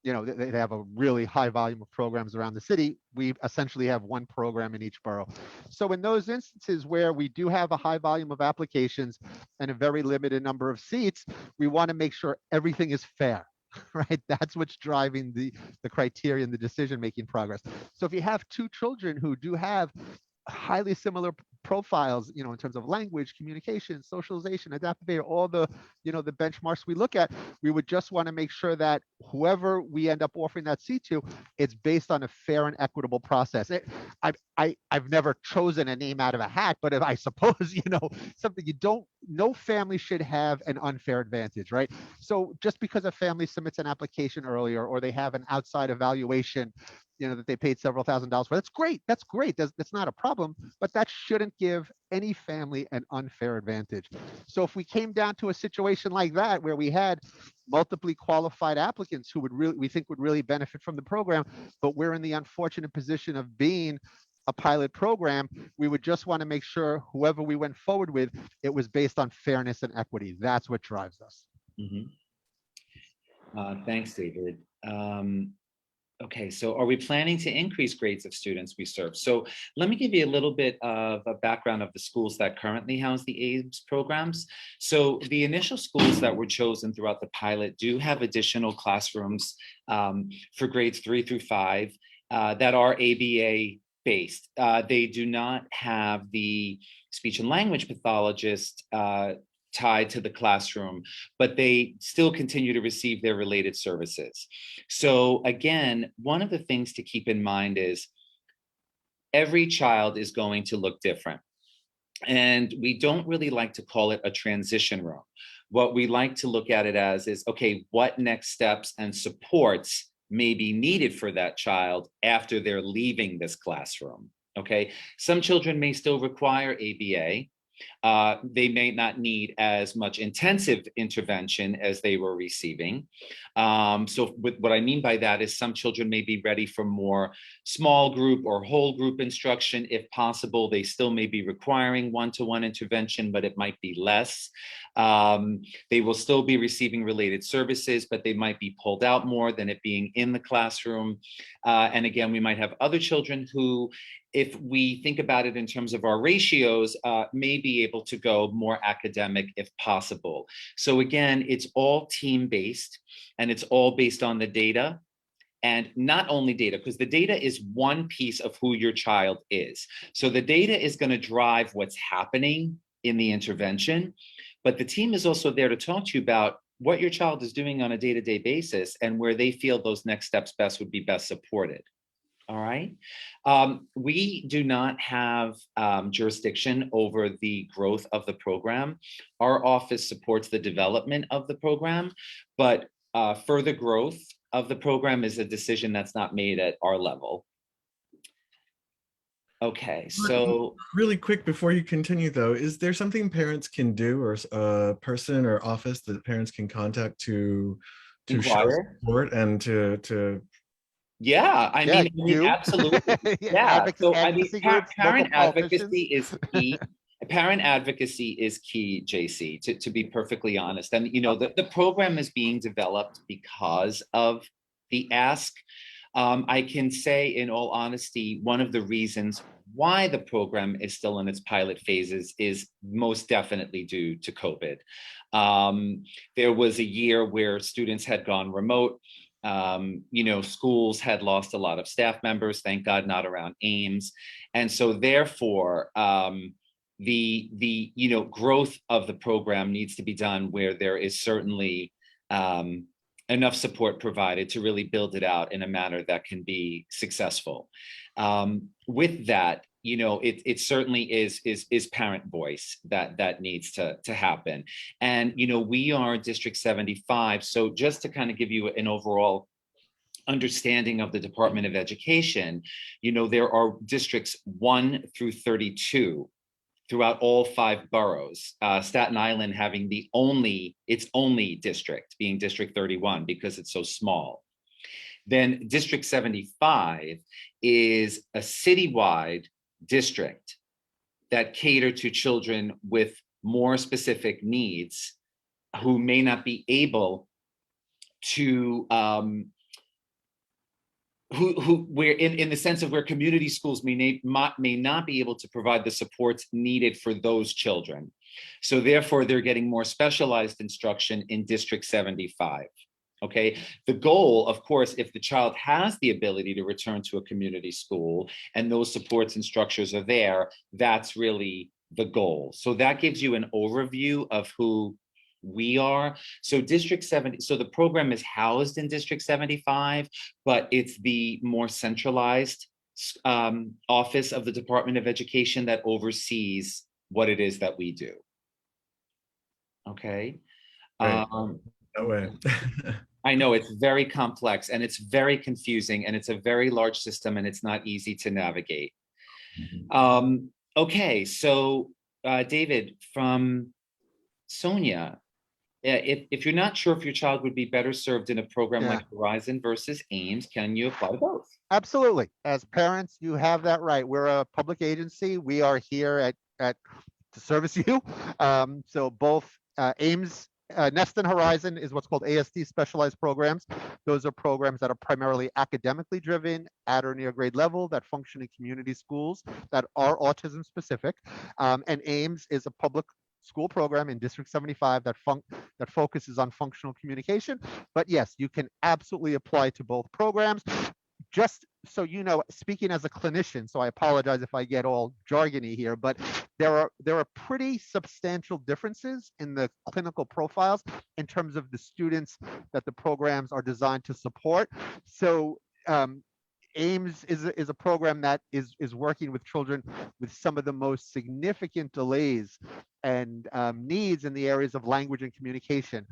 Speaker 3: you know, they have a really high volume of programs around the city. We essentially have one program in each borough. So in those instances where we do have a high volume of applications and a very limited number of seats, we want to make sure everything is fair, right? That's what's driving the criteria and the decision-making progress. So if you have two children who do have highly similar profiles, you know, in terms of language, communication, socialization, adaptive behavior, all the, you know, the benchmarks we look at, we would just want to make sure that whoever we end up offering that seat to, it's based on a fair and equitable process. I've never chosen a name out of a hat, but if I suppose, you know, something no family should have an unfair advantage, right? So just because a family submits an application earlier, or they have an outside evaluation, you know, that they paid several $1,000s for, that's great. That's not a problem, but that shouldn't give any family an unfair advantage. So if we came down to a situation like that, where we had multiply qualified applicants who we think would really benefit from the program, but we're in the unfortunate position of being a pilot program, we would just want to make sure whoever we went forward with, it was based on fairness and equity. That's what drives us.
Speaker 2: Mm-hmm. Thanks, David. Okay, so are we planning to increase grades of students we serve? So let me give you a little bit of a background of the schools that currently house the Ames programs. So the initial schools that were chosen throughout the pilot do have additional classrooms for grades 3 through 5 that are ABA based. They do not have the speech and language pathologist tied to the classroom, but they still continue to receive their related services. So again, one of the things to keep in mind is every child is going to look different. And we don't really like to call it a transition room. What we like to look at it as is, okay, what next steps and supports may be needed for that child after they're leaving this classroom, Okay, some children may still require ABA. They may not need as much intensive intervention as they were receiving. So what I mean by that is some children may be ready for more small group or whole group instruction. If possible, they still may be requiring one-to-one intervention, but it might be less. They will still be receiving related services, but they might be pulled out more than it being in the classroom. And again, we might have other children who, if we think about it in terms of our ratios, may be able to go more academic if possible. So again, it's all team-based and it's all based on the data. And not only data, because the data is one piece of who your child is. So the data is going to drive what's happening in the intervention, but the team is also there to talk to you about what your child is doing on a day-to-day basis and where they feel those next steps best would be best supported. All right. We do not have jurisdiction over the growth of the program. Our office supports the development of the program, but further growth of the program is a decision that's not made at our level. Okay, so
Speaker 1: really quick before you continue though, is there something parents can do or a person or office that parents can contact to show
Speaker 2: inquire.
Speaker 1: support and to
Speaker 2: Yeah, I mean, absolutely. Yeah, so I mean,
Speaker 3: advocacy groups,
Speaker 2: parent
Speaker 3: local politicians.
Speaker 2: advocacy is key. Parent advocacy is key, JC, to be perfectly honest. And, you know, the program is being developed because of the ask. I can say in all honesty, one of the reasons why the program is still in its pilot phases is most definitely due to COVID. There was a year where students had gone remote. You know, schools had lost a lot of staff members, thank God not around Ames. And so therefore, the you know, growth of the program needs to be done where there is certainly enough support provided to really build it out in a manner that can be successful. With that, you know, it certainly is parent voice that needs to happen. And, you know, we are District 75. So just to kind of give you an overall understanding of the Department of Education, you know, there are districts 1 through 32 throughout all 5 boroughs, Staten Island having its only district, being District 31, because it's so small. Then District 75 is a citywide district that cater to children with more specific needs who may not be able to where in the sense of where community schools may not be able to provide the supports needed for those children. So therefore, they're getting more specialized instruction in District 75. Okay, the goal, of course, if the child has the ability to return to a community school and those supports and structures are there, that's really the goal. So that gives you an overview of who we are. So District 70, so the program is housed in District 75, but it's the more centralized office of the Department of Education that oversees what it is that we do. Okay.
Speaker 1: Right. That way.
Speaker 2: I know it's very complex and it's very confusing and it's a very large system and it's not easy to navigate. Okay, so David, from Sonia, if you're not sure if your child would be better served in a program like Horizon versus Ames, can you apply both?
Speaker 3: Absolutely. As parents, you have that right. We're a public agency. We are here to service you. So both Ames, Nest and Horizon is what's called ASD specialized programs. Those are programs that are primarily academically driven at or near grade level that function in community schools that are autism specific. And Ames is a public school program in District 75 that focuses on functional communication. But yes, you can absolutely apply to both programs. Just so you know, speaking as a clinician, so I apologize if I get all jargony here, but there are pretty substantial differences in the clinical profiles in terms of the students that the programs are designed to support. So Ames is a program that is working with children with some of the most significant delays and needs in the areas of language and communication.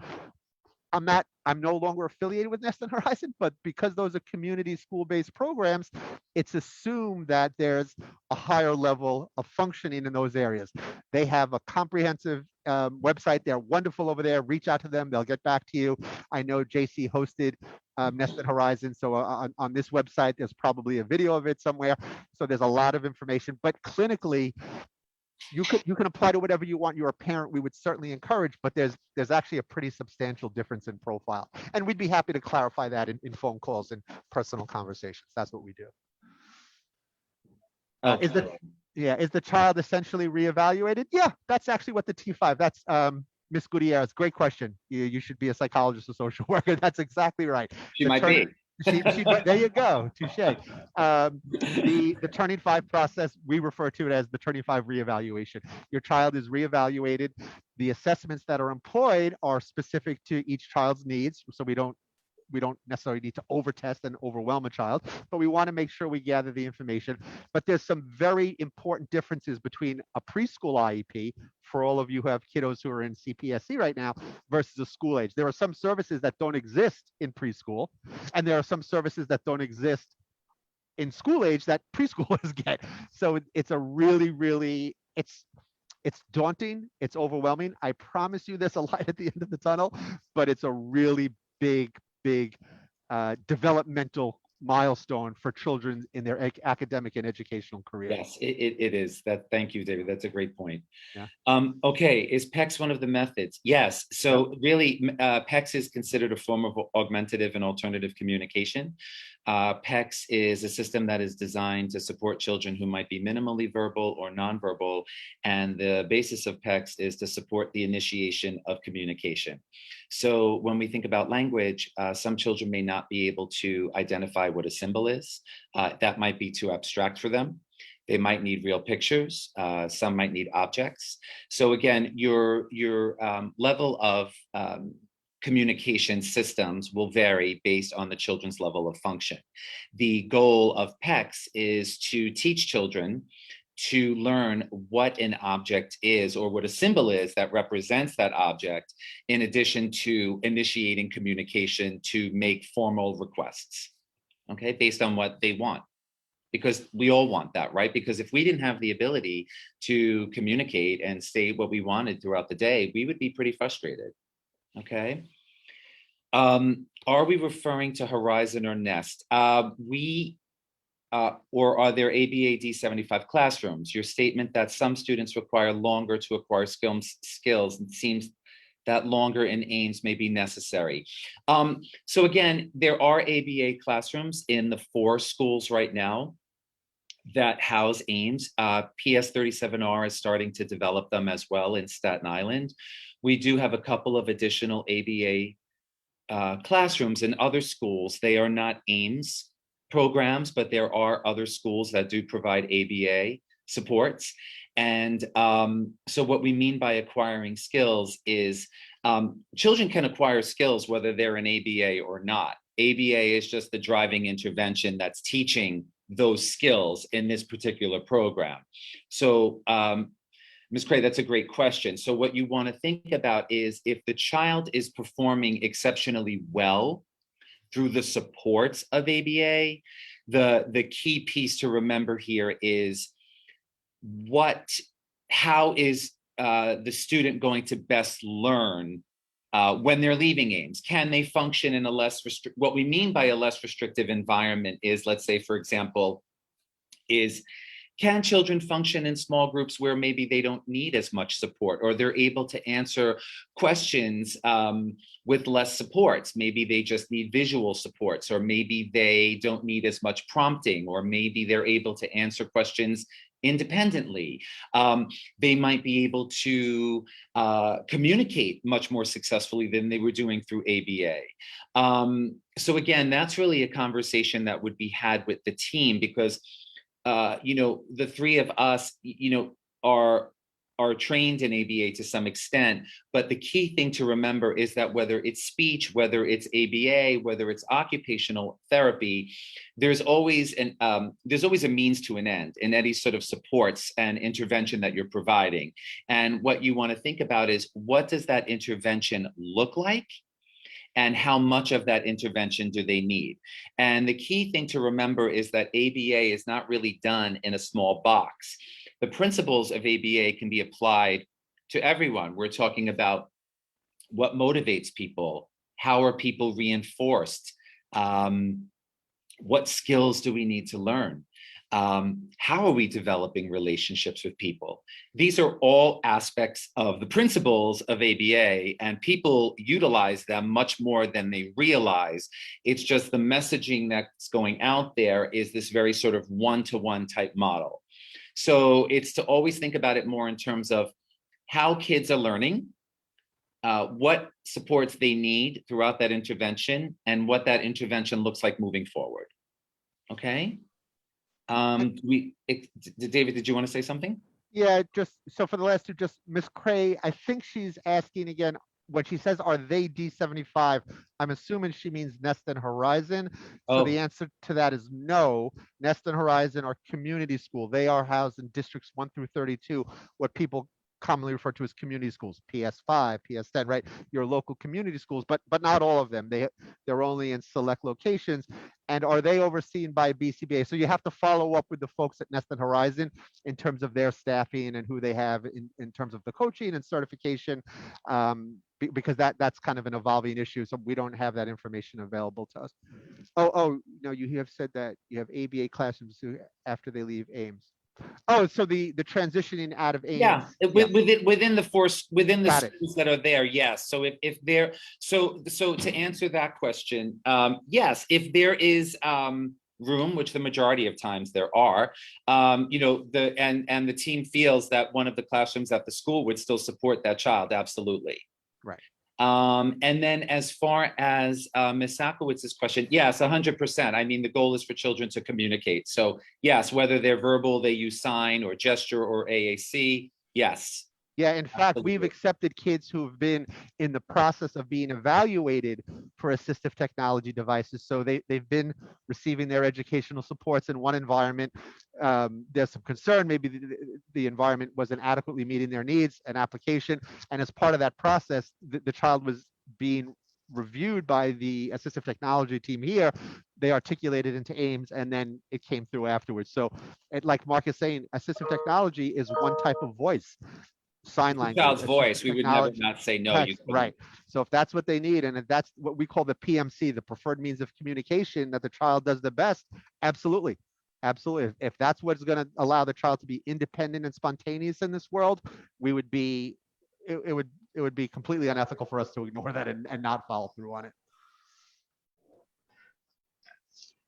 Speaker 3: I'm no longer affiliated with Nest and Horizon, but because those are community school-based programs, it's assumed that there's a higher level of functioning in those areas. They have a comprehensive website. They're wonderful over there. Reach out to them. They'll get back to you. I know JC hosted Nest and Horizon. So on this website, there's probably a video of it somewhere. So there's a lot of information, but clinically, you can apply to whatever you want. You're a parent, we would certainly encourage, but there's actually a pretty substantial difference in profile. And we'd be happy to clarify that in phone calls and personal conversations. That's what we do. Is the child essentially reevaluated? Yeah, that's actually what the T5, that's Ms. Gutierrez, great question. You should be a psychologist or social worker. That's exactly right.
Speaker 2: She might be.
Speaker 3: There you go, touche. The Turning 5 process, we refer to it as the Turning 5 reevaluation. Your child is reevaluated. The assessments that are employed are specific to each child's needs, so we don't necessarily need to overtest and overwhelm a child, but we want to make sure we gather the information. But there's some very important differences between a preschool IEP, for all of you who have kiddos who are in CPSC right now, versus a school age. There are some services that don't exist in preschool, and there are some services that don't exist in school age that preschoolers get. So it's a really, it's daunting, it's overwhelming. I promise you there's a light at the end of the tunnel, but it's a really big developmental milestone for children in their academic and educational career.
Speaker 2: Yes, it is. Thank you, David. That's a great point.
Speaker 3: Yeah.
Speaker 2: Okay, is PECS one of the methods? Yes. So really, PECS is considered a form of augmentative and alternative communication. PECS is a system that is designed to support children who might be minimally verbal or nonverbal, and the basis of PECS is to support the initiation of communication. So when we think about language, some children may not be able to identify what a symbol is. That might be too abstract for them. They might need real pictures. Some might need objects. So again, your level of communication systems will vary based on the children's level of function. The goal of PECS is to teach children to learn what an object is or what a symbol is that represents that object, in addition to initiating communication to make formal requests, okay, based on what they want. Because we all want that, right? Because if we didn't have the ability to communicate and say what we wanted throughout the day, we would be pretty frustrated, okay? Are we referring to Horizon or Nest? Or are there ABA D75 classrooms? Your statement that some students require longer to acquire skills, it seems that longer in Ames may be necessary. So again, there are ABA classrooms in the 4 schools right now that house Ames. PS37R is starting to develop them as well in Staten Island. We do have a couple of additional ABA classrooms in other schools. They are not Ames programs, but there are other schools that do provide ABA supports. And so what we mean by acquiring skills is children can acquire skills whether they're in ABA or not. ABA is just the driving intervention that's teaching those skills in this particular program. So Ms. Cray, that's a great question. So what you want to think about is if the child is performing exceptionally well through the supports of ABA, the key piece to remember here is how is the student going to best learn when they're leaving Ames? Can they function in a less what we mean by a less restrictive environment is, let's say, for example, can children function in small groups where maybe they don't need as much support, or they're able to answer questions with less supports? Maybe they just need visual supports, or maybe they don't need as much prompting, or maybe they're able to answer questions independently. They might be able to communicate much more successfully than they were doing through ABA. So again, that's really a conversation that would be had with the team, because the 3 of us, are trained in ABA to some extent, but the key thing to remember is that whether it's speech, whether it's ABA, whether it's occupational therapy, there's always a means to an end in any sort of supports and intervention that you're providing. And what you want to think about is, what does that intervention look like? and how much of that intervention do they need. And the key thing to remember is that ABA is not really done in a small box. The principles of ABA can be applied to everyone. We're talking about what motivates people, how are people reinforced, what skills do we need to learn? How are we developing relationships with people? These are all aspects of the principles of ABA, and people utilize them much more than they realize. It's just the messaging that's going out there is this very sort of one-to-one type model. So it's to always think about it more in terms of how kids are learning, what supports they need throughout that intervention, and what that intervention looks like moving forward. Okay. David, did you want to say something?
Speaker 3: Yeah, just so for the last two, just Miss Cray, I think she's asking again, when she says, are they D75? I'm assuming she means Nest and Horizon. So the answer to that is no. Nest and Horizon are community school. They are housed in districts 1 through 32, what people commonly refer to as community schools, PS5, PS10, right? Your local community schools, but not all of them. They're only in select locations. And are they overseen by BCBA? So you have to follow up with the folks at Nest and Horizon in terms of their staffing and who they have in terms of the coaching and certification, because that's kind of an evolving issue. So we don't have that information available to us. Oh, no, you have said that you have ABA classrooms after they leave Ames. Oh, so the transitioning out of Ames.
Speaker 2: Yeah, within the schools that are there, yes. So if they're so to answer that question, yes, if there is room, which the majority of times there are, you know, the team feels that one of the classrooms at the school would still support that child, absolutely.
Speaker 3: Right.
Speaker 2: And then as far as Ms. Sakowitz's question, yes, 100%. I mean, the goal is for children to communicate. So yes, whether they're verbal, they use sign or gesture or AAC, yes.
Speaker 3: Yeah, in fact, we've accepted kids who have been in the process of being evaluated for assistive technology devices. So they've been receiving their educational supports in one environment. There's some concern, maybe the environment wasn't adequately meeting their needs, an application. And as part of that process, the child was being reviewed by the assistive technology team here. They articulated into Ames, and then it came through afterwards. So like Mark is saying, assistive technology is one type of voice. Sign language,
Speaker 2: child's voice, we would never not say no.
Speaker 3: Right. So if that's what they need, and if that's what we call the PMC, the preferred means of communication that the child does the best, absolutely. Absolutely. If that's what's going to allow the child to be independent and spontaneous in this world, we would be, it would be completely unethical for us to ignore that and not follow through on it.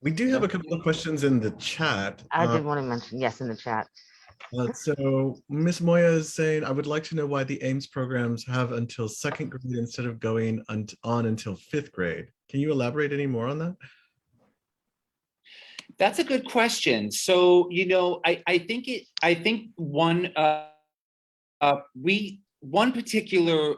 Speaker 1: We do have a couple of questions in the chat.
Speaker 4: I did want to mention, yes, in the chat.
Speaker 1: So Ms. Moya is saying, I would like to know why the Ames programs have until 2nd grade instead of going on until 5th grade. Can you elaborate any more on that?
Speaker 2: That's a good question. So, you know, I think one particular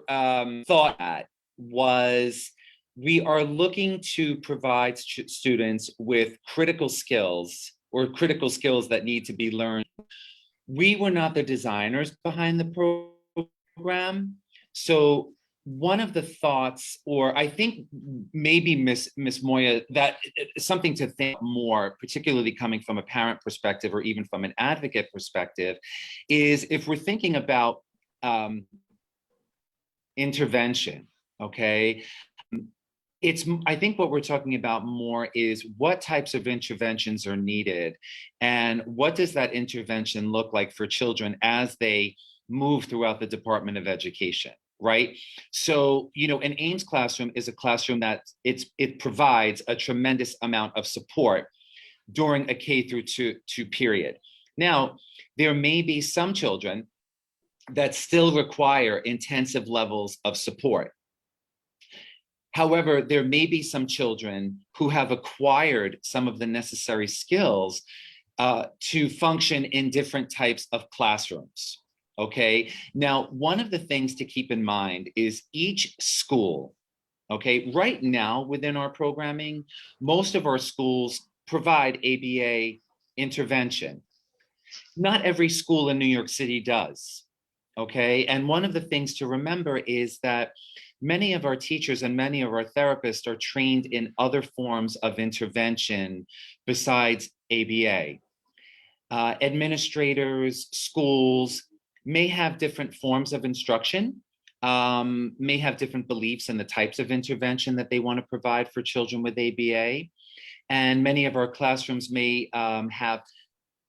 Speaker 2: thought was we are looking to provide students with critical skills that need to be learned. We were not the designers behind the program. So one of the thoughts, or I think maybe Miss Moya, that something to think more, particularly coming from a parent perspective or even from an advocate perspective, is if we're thinking about intervention, okay? I think what we're talking about more is what types of interventions are needed and what does that intervention look like for children as they move throughout the Department of Education, right? So, you know, an Ames classroom is a classroom that it provides a tremendous amount of support during a K through 2 period. Now, there may be some children that still require intensive levels of support. However, there may be some children who have acquired some of the necessary skills to function in different types of classrooms, okay? Now, one of the things to keep in mind is each school, okay? Right now, within our programming, most of our schools provide ABA intervention. Not every school in New York City does, okay? And one of the things to remember is that many of our teachers and many of our therapists are trained in other forms of intervention besides ABA. Administrators, schools may have different forms of instruction, may have different beliefs in the types of intervention that they want to provide for children with ABA. And many of our classrooms may have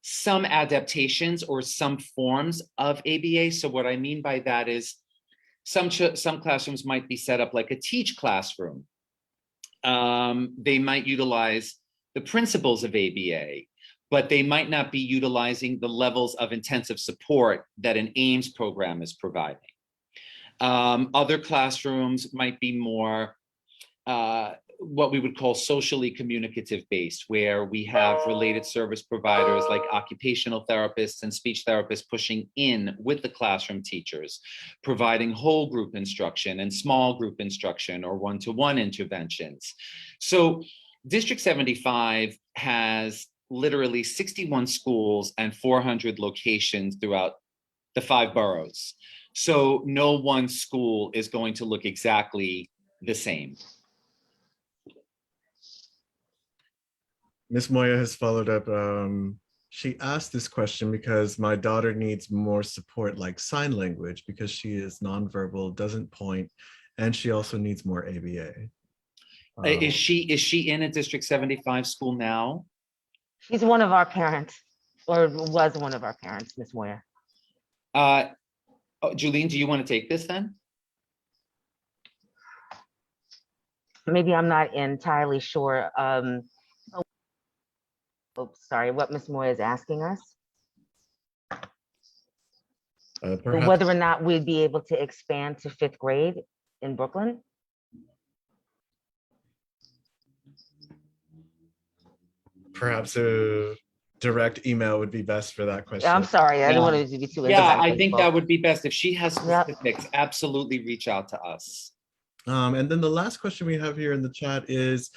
Speaker 2: some adaptations or some forms of ABA. So what I mean by that is some classrooms might be set up like a teach classroom. They might utilize the principles of ABA, but they might not be utilizing the levels of intensive support that an Ames program is providing. Other classrooms might be more what we would call socially communicative based, where we have related service providers like occupational therapists and speech therapists pushing in with the classroom teachers, providing whole group instruction and small group instruction or one-to-one interventions. So District 75 has literally 61 schools and 400 locations throughout the 5 boroughs. So no one school is going to look exactly the same.
Speaker 1: Ms. Moya has followed up. She asked this question because my daughter needs more support like sign language because she is nonverbal, doesn't point, and she also needs more ABA.
Speaker 2: Is she in a District 75 school now?
Speaker 4: She's one of our parents, or was one of our parents, Ms. Moyer.
Speaker 2: Julene, do you want to take this then?
Speaker 4: Maybe I'm not entirely sure. Sorry, what Ms. Moyer is asking us. Whether or not we'd be able to expand to 5th grade in Brooklyn.
Speaker 1: Perhaps a direct email would be best for that question.
Speaker 4: I'm sorry, I don't want to be too.
Speaker 2: Yeah, I think that would be best. If she has specifics, absolutely reach out to us.
Speaker 1: And then the last question we have here in the chat is,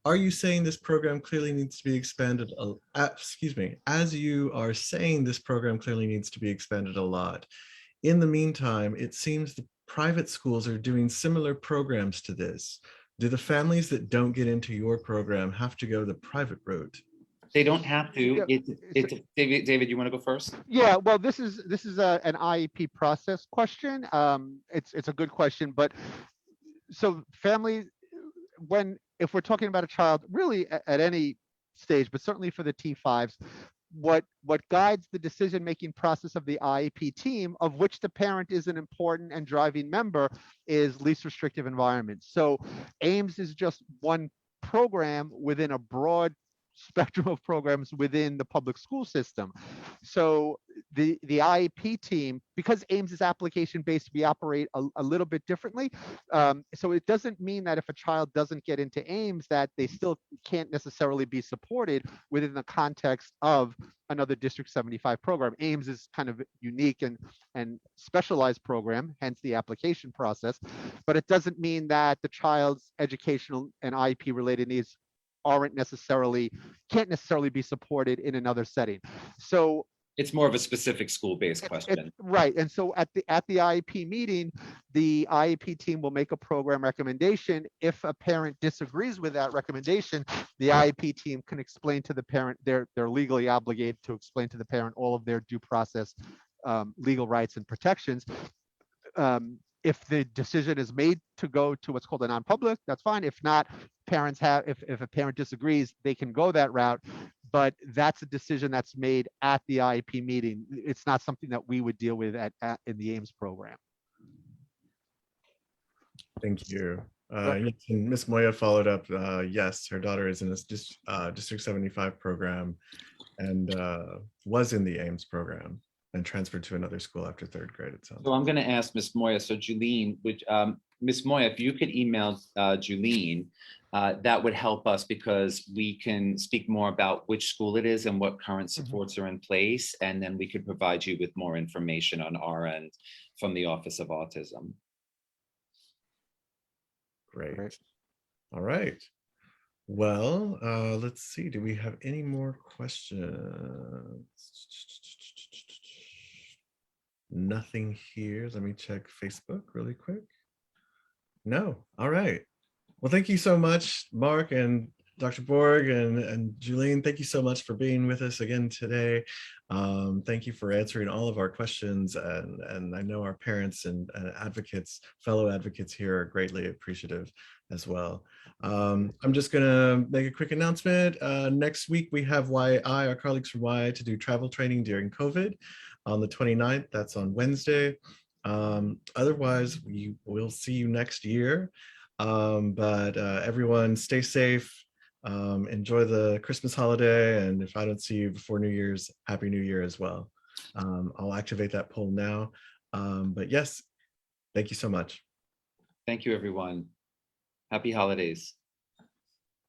Speaker 1: are you saying this program clearly needs to be expanded? Excuse me, as you are saying this program clearly needs to be expanded a lot. In the meantime, it seems the private schools are doing similar programs to this. Do the families that don't get into your program have to go the private route?
Speaker 2: They don't have to. David, you want to go first?
Speaker 3: Yeah, well, this is an IEP process question. It's a good question, but so families, if we're talking about a child really at any stage, but certainly for the T5s, what guides the decision-making process of the IEP team, of which the parent is an important and driving member, is least restrictive environments. So Ames is just one program within a broad spectrum of programs within the public school system. So the IEP team, because Ames is application based, we operate a little bit differently. So it doesn't mean that if a child doesn't get into Ames that they still can't necessarily be supported within the context of another District 75 program. Ames is kind of unique and specialized program, hence the application process. But it doesn't mean that the child's educational and IEP related needs can't necessarily be supported in another setting. So
Speaker 2: it's more of a specific school-based question.
Speaker 3: Right. And so at the IEP meeting, the IEP team will make a program recommendation. If a parent disagrees with that recommendation, the IEP team can explain to the parent, they're legally obligated to explain to the parent all of their due process legal rights and protections. If the decision is made to go to what's called a non-public, that's fine. If not, if a parent disagrees, they can go that route. But that's a decision that's made at the IEP meeting. It's not something that we would deal with in the Ames program.
Speaker 1: Thank you. Ms. Moya followed up. Yes, her daughter is in this District 75 program and was in the Ames program and transferred to another school after 3rd grade. It sounds.
Speaker 2: So I'm going to ask Ms. Moya. So Julene, Ms. Moya, if you could email Julene, that would help us because we can speak more about which school it is and what current supports are in place. And then we could provide you with more information on our end from the Office of Autism.
Speaker 1: Great. All right. Well, let's see. Do we have any more questions? Nothing here. Let me check Facebook really quick. No. All right. Well, thank you so much, Mark and Dr. Borg and Julene. Thank you so much for being with us again today. Thank you for answering all of our questions. And I know our parents and advocates, fellow advocates here are greatly appreciative as well. I'm just going to make a quick announcement. Next week, we have YI, our colleagues from YI, to do travel training during COVID on the 29th. That's on Wednesday. Otherwise, we will see you next year. But everyone stay safe, enjoy the Christmas holiday, and if I don't see you before New Year's, Happy New Year as well. I'll activate that poll now. But yes, thank you so much.
Speaker 2: Thank you, everyone. Happy holidays.